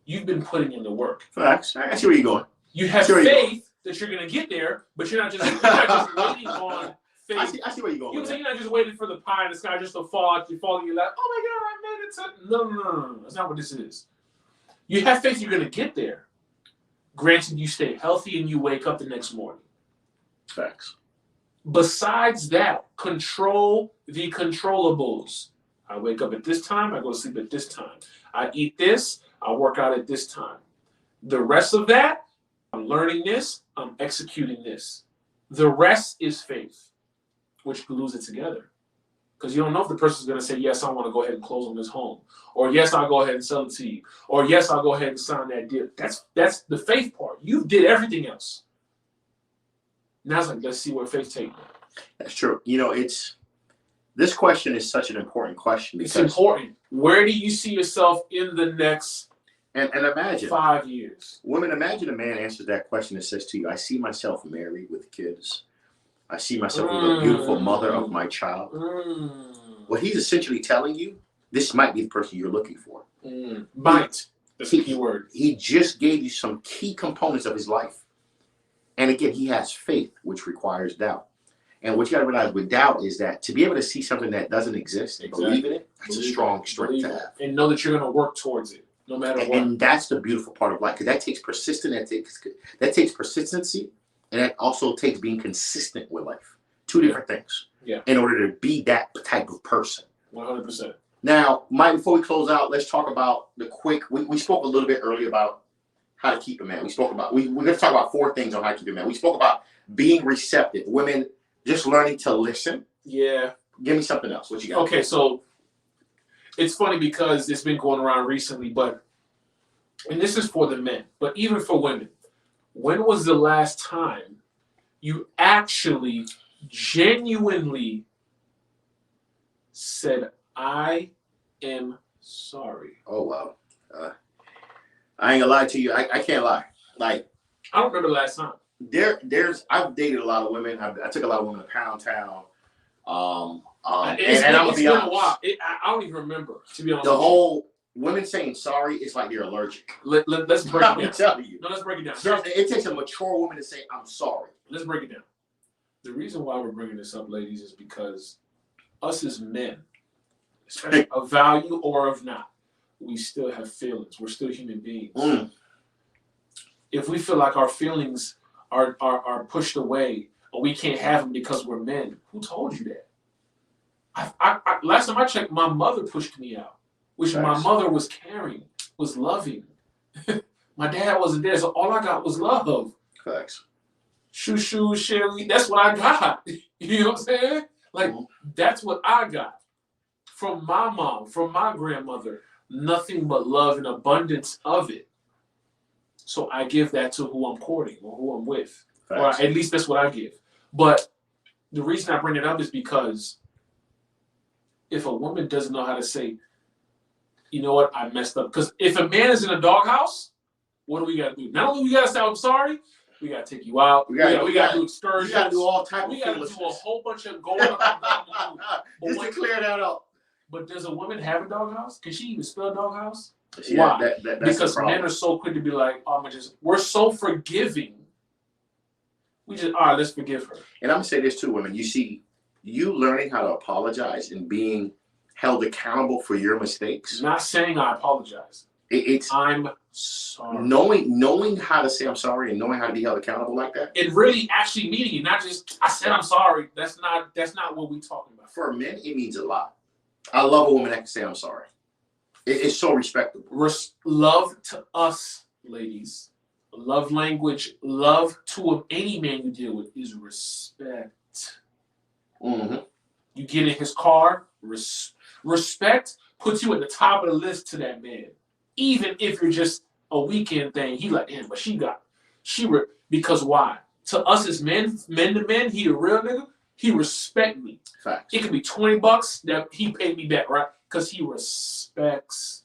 You've been putting in the work. Facts. I see where you're going. You have faith that you're going to get there, but you're not just waiting on faith. I see where you're going. You're not just waiting for the pie in the sky just to fall out. You fall and you're like, oh my God, I made it to... No. That's not what this is. You have faith you're going to get there. Granted, you stay healthy and you wake up the next morning. Facts. Besides that, control the controllables. I wake up at this time. I go to sleep at this time. I eat this. I work out at this time. The rest of that, I'm learning this. I'm executing this. The rest is faith, which glues it together. Because you don't know if the person's going to say, yes, I want to go ahead and close on this home. Or yes, I'll go ahead and sell it to you. Or yes, I'll go ahead and sign that deal. That's the faith part. You did everything else. Now it's like, let's see where faith takes you. That's true. You know, this question is such an important question. It's important. Where do you see yourself in the next and imagine 5 years? Women, imagine a man answers that question and says to you, I see myself married with kids. I see myself as a beautiful mother of my child. What he's essentially telling you, this might be the person you're looking for. Might. That's the key word. He just gave you some key components of his life. And again, he has faith, which requires doubt. And what you got to realize with doubt is that to be able to see something that doesn't exist and believe in it, that's a strong strength to have. And know that you're going to work towards it, no matter what. And that's the beautiful part of life, because that takes persistence, that takes persistency, and that also takes being consistent with life. Two different things. Yeah. In order to be that type of person. 100%. Now, Mike, before we close out, let's talk about the quick. We spoke a little bit earlier about how to keep a man. We spoke about we're going to talk about 4 things on how to keep a man. We spoke about being receptive, women just learning to listen. Yeah. Give me something else. What you got? Okay, so it's funny because it's been going around recently, and this is for the men, but even for women, when was the last time you actually genuinely said, I am sorry? Oh, wow. I ain't gonna lie to you. I can't lie. Like, I don't remember the last time. I've dated a lot of women. I took a lot of women to Pound Town. And I'm gonna be honest. I don't even remember, to be honest. The whole women saying sorry is like they're allergic. Let's break it down. I'm telling you. No, let's break it down. It takes a mature woman to say, I'm sorry. Let's break it down. The reason why we're bringing this up, ladies, is because us as men, especially of value or of not, we still have feelings. We're still human beings. If we feel like our feelings are pushed away or we can't have them because we're men, who told you that? I last time I checked, my mother pushed me out, which my mother was caring, was loving. My dad wasn't there, so all I got was love. Facts. Shoo, Sherry, that's what I got. You know what I'm saying? Like, that's what I got from my mom, from my grandmother. Nothing but love and abundance of it. So I give that to who I'm courting or who I'm with. Facts. Or at least that's what I give. But the reason I bring it up is because if a woman doesn't know how to say, you know what, I messed up. Because if a man is in a doghouse, what do we got to do? Not only we got to say, I'm sorry, we got to take you out. We got to do excursions. We got to do all types of We got to do a whole bunch of going up. Just to clear that up. But does a woman have a doghouse? Can she even spell doghouse? Yeah, why? That's because men are so quick to be like, oh, we're so forgiving. We just, all right, let's forgive her. And I'm going to say this too, women. You see, you learning how to apologize and being held accountable for your mistakes. Not saying I apologize. It's I'm sorry. Knowing how to say I'm sorry and knowing how to be held accountable like that. And really actually meaning it, not just, I said I'm sorry. That's not what we're talking about. For men, it means a lot. I love a woman that can say I'm sorry. It's so respectable. Love to us, ladies. Love language, love to any man you deal with is respect. You get in his car, respect puts you at the top of the list to that man. Even if you're just a weekend thing, he like, damn, but because why? To us as men to men, he a real nigga, he respect me. Facts. It could be $20 that he paid me back, right? Because he respects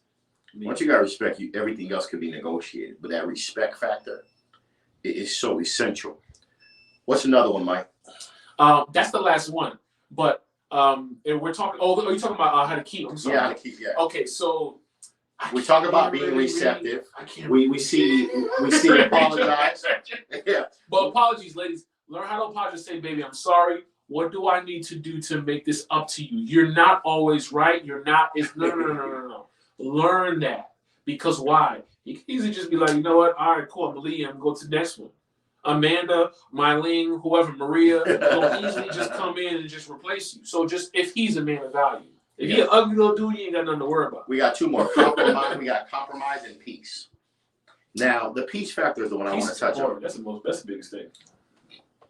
me. Once you got respect, everything else can be negotiated. But that respect factor is so essential. What's another one, Mike? That's the last one. But and we're talking. Oh, are you talking about how to keep? I'm sorry. Yeah, how to keep. Yeah. Okay, so we talk about being receptive. We see apologize. Yeah. But apologies, ladies. Learn how to apologize. Say, baby, I'm sorry. What do I need to do to make this up to you? You're not always right. You're not. It's no. Learn that. Because why? You can easily just be like, you know what? All right, cool. I'm going to leave you. I'm going to go to the next one. Amanda, Mylene, whoever, Maria, will easily just come in and just replace you. So just if he's a man of value. If he's an ugly little dude, you ain't got nothing to worry about. We got 2 more. Compromise. We got compromise and peace. Now, the peace factor is the one I want to touch on. That's the biggest thing.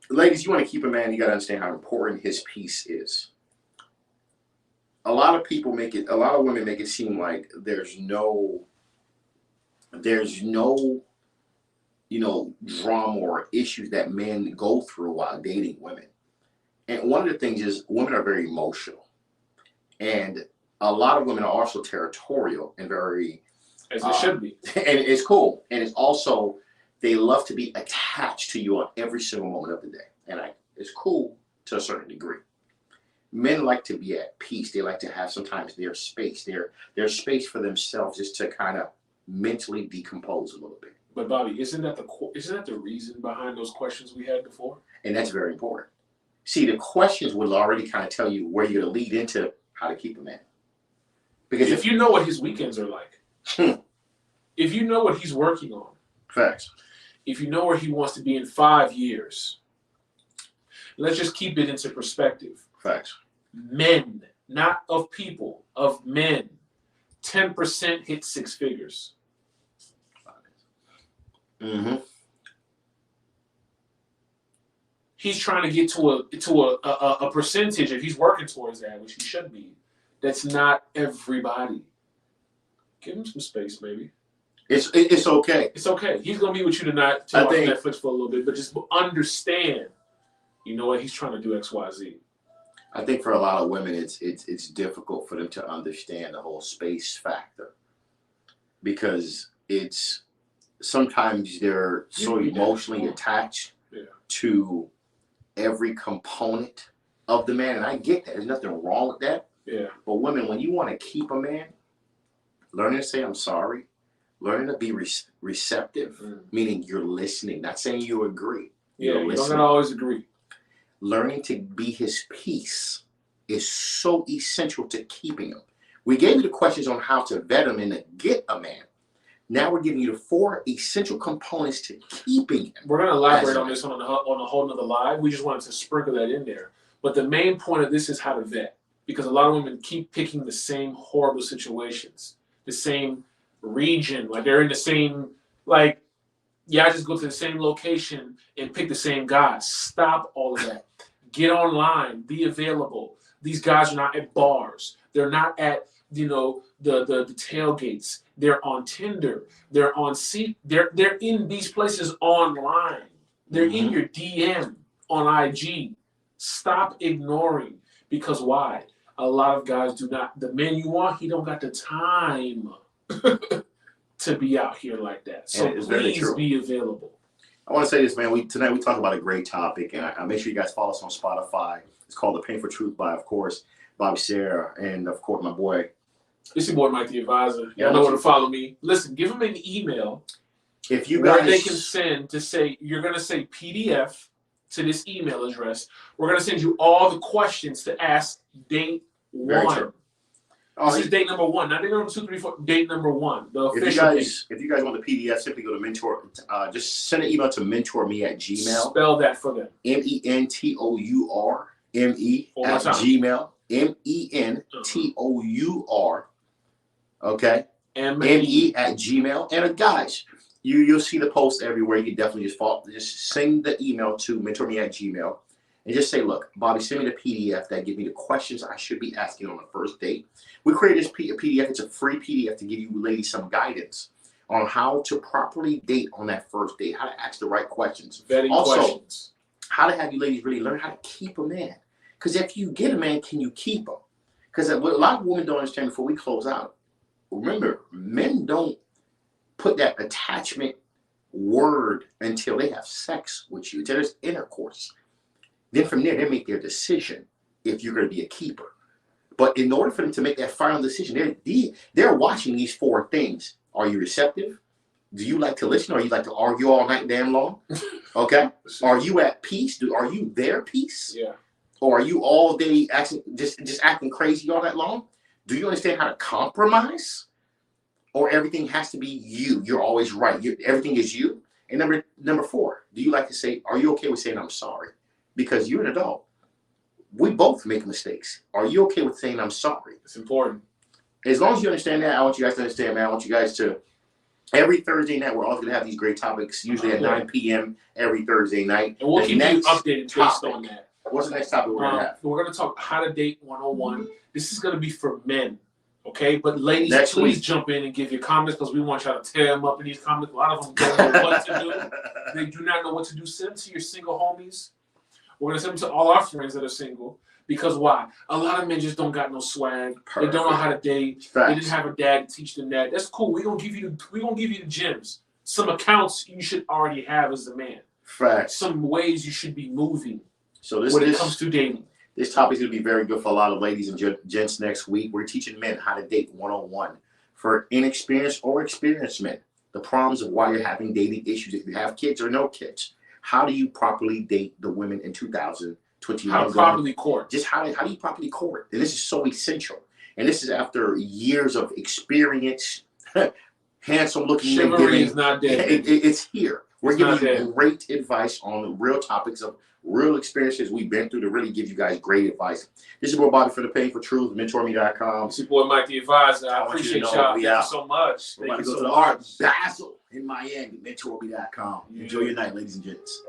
Ladies, you want to keep a man, you got to understand how important his peace is. A lot of women make it seem like there's no, drama or issues that men go through while dating women. And one of the things is women are very emotional. And a lot of women are also territorial and very... As it should be. And it's cool. And it's also, they love to be attached to you on every single moment of the day. And it's cool to a certain degree. Men like to be at peace. They like to have sometimes their space, their space for themselves, just to kind of mentally decompose a little bit. But Bobby, isn't that the reason behind those questions we had before? And that's very important. See, the questions will already kind of tell you where you're going to lead into how to keep a man. Because if you know what his weekends are like, if you know what he's working on, facts. If you know where he wants to be in 5 years, let's just keep it into perspective. Facts. Men, not of people, of men, 10% hit 6 figures. Mm-hmm. He's trying to get to a percentage, if he's working towards that, which he should be. That's not everybody. Give him some space, maybe. It's okay. It's okay. He's gonna be with you tonight to watch Netflix for a little bit, but just understand, you know what, he's trying to do X, Y, Z. I think for a lot of women, it's difficult for them to understand the whole space factor, because it's sometimes they're so emotionally attached to every component of the man, and I get that. There's nothing wrong with that. Yeah. But women, when you want to keep a man, learning to say I'm sorry, learning to be receptive, meaning you're listening, not saying you agree. Yeah, you don't gotta always agree. Learning to be his peace is so essential to keeping him. We gave you the questions on how to vet him and to get a man. Now we're giving you the 4 essential components to keeping him. We're going to elaborate on this on a whole nother live. We just wanted to sprinkle that in there. But the main point of this is how to vet. Because a lot of women keep picking the same horrible situations, the same region, like they're in the same, I just go to the same location and pick the same guys. Stop all of that. Get online, be available. These guys are not at bars. They're not at, the tailgates. They're on Tinder. They're on they're in these places online. They're in your DM on IG. Stop ignoring. Because why? A lot of guys do not. The man you want, he don't got the time to be out here like that. So please be available. I want to say this, man. Tonight we talk about a great topic, and I make sure you guys follow us on Spotify. It's called The Painful Truth by, of course, Bobby Sarah, and of course my boy. It's your boy Mike the Advisor. Y'all know where to follow me. Listen, give them an email. If you guys, where they can send to say you're gonna say PDF to this email address. We're gonna send you all the questions to ask date 1. This is date number 1, not date number 2, 3, 4. Date number 1. The official date. If you guys want the PDF, simply go to Mentor. Just send an email to mentourme@gmail. Spell that for them. mentourme@gmail. mentour. Okay. me@gmail. And guys, you'll see the post everywhere. You can definitely just send the email to mentourme@gmail and just say, look, Bobby, send me the PDF that give me the questions I should be asking on the first date. We created this PDF. It's a free PDF to give you ladies some guidance on how to properly date on that first date, how to ask the right questions. Questions. How to have you ladies really learn how to keep a man. Because if you get a man, can you keep him? Because what a lot of women don't understand before we close out, remember, men don't put that attachment word until they have sex with you, until there's intercourse. Then from there, they make their decision if you're going to be a keeper. But in order for them to make that final decision, they're watching these 4 things. Are you receptive? Do you like to listen, or you like to argue all night damn long? Okay. Are you at peace? Are you their peace? Yeah. Or are you all day just acting crazy all night long? Do you understand how to compromise? Or everything has to be you. You're always right. Everything is you. And number 4, do you like to say, are you okay with saying I'm sorry? Because you're an adult. We both make mistakes. Are you okay with saying I'm sorry? It's important. As long as you understand that, I want you guys to understand, man. I want you guys to, every Thursday night, we're always going to have these great topics, usually at 9 p.m. every Thursday night. And we'll keep you updated based on that. What's the next topic we're going to have? We're going to talk how to date 101. This is going to be for men. Okay, but ladies, please jump in and give your comments, because we want y'all to tear them up in these comments. A lot of them don't know what to do. They do not know what to do. Send them to your single homies. We're going to send them to all our friends that are single. Because why? A lot of men just don't got no swag. Perfect. They don't know how to date. Facts. They didn't have a dad to teach them that. That's cool. We're gonna give you the gems. Some accounts you should already have as a man. Facts. Some ways you should be moving. So when it comes to dating. This topic is going to be very good for a lot of ladies and gents next week. We're teaching men how to date one-on-one for inexperienced or experienced men. The problems of why you're having dating issues, if you have kids or no kids. How do you properly date the women in 2021? How to properly court. Just how do you properly court? And this is so essential. And this is after years of experience, handsome looking men. Chivalry is not dead. It's here. We're giving you great advice on real topics of real experiences we've been through to really give you guys great advice. This is your boy Bobby for the Pain for Truth, Mentourme.com. It's your boy Mike the Advisor. I appreciate y'all. Thank you so much. We're about to go to the Art Basel in Miami, Mentourme.com. Enjoy your night, ladies and gents.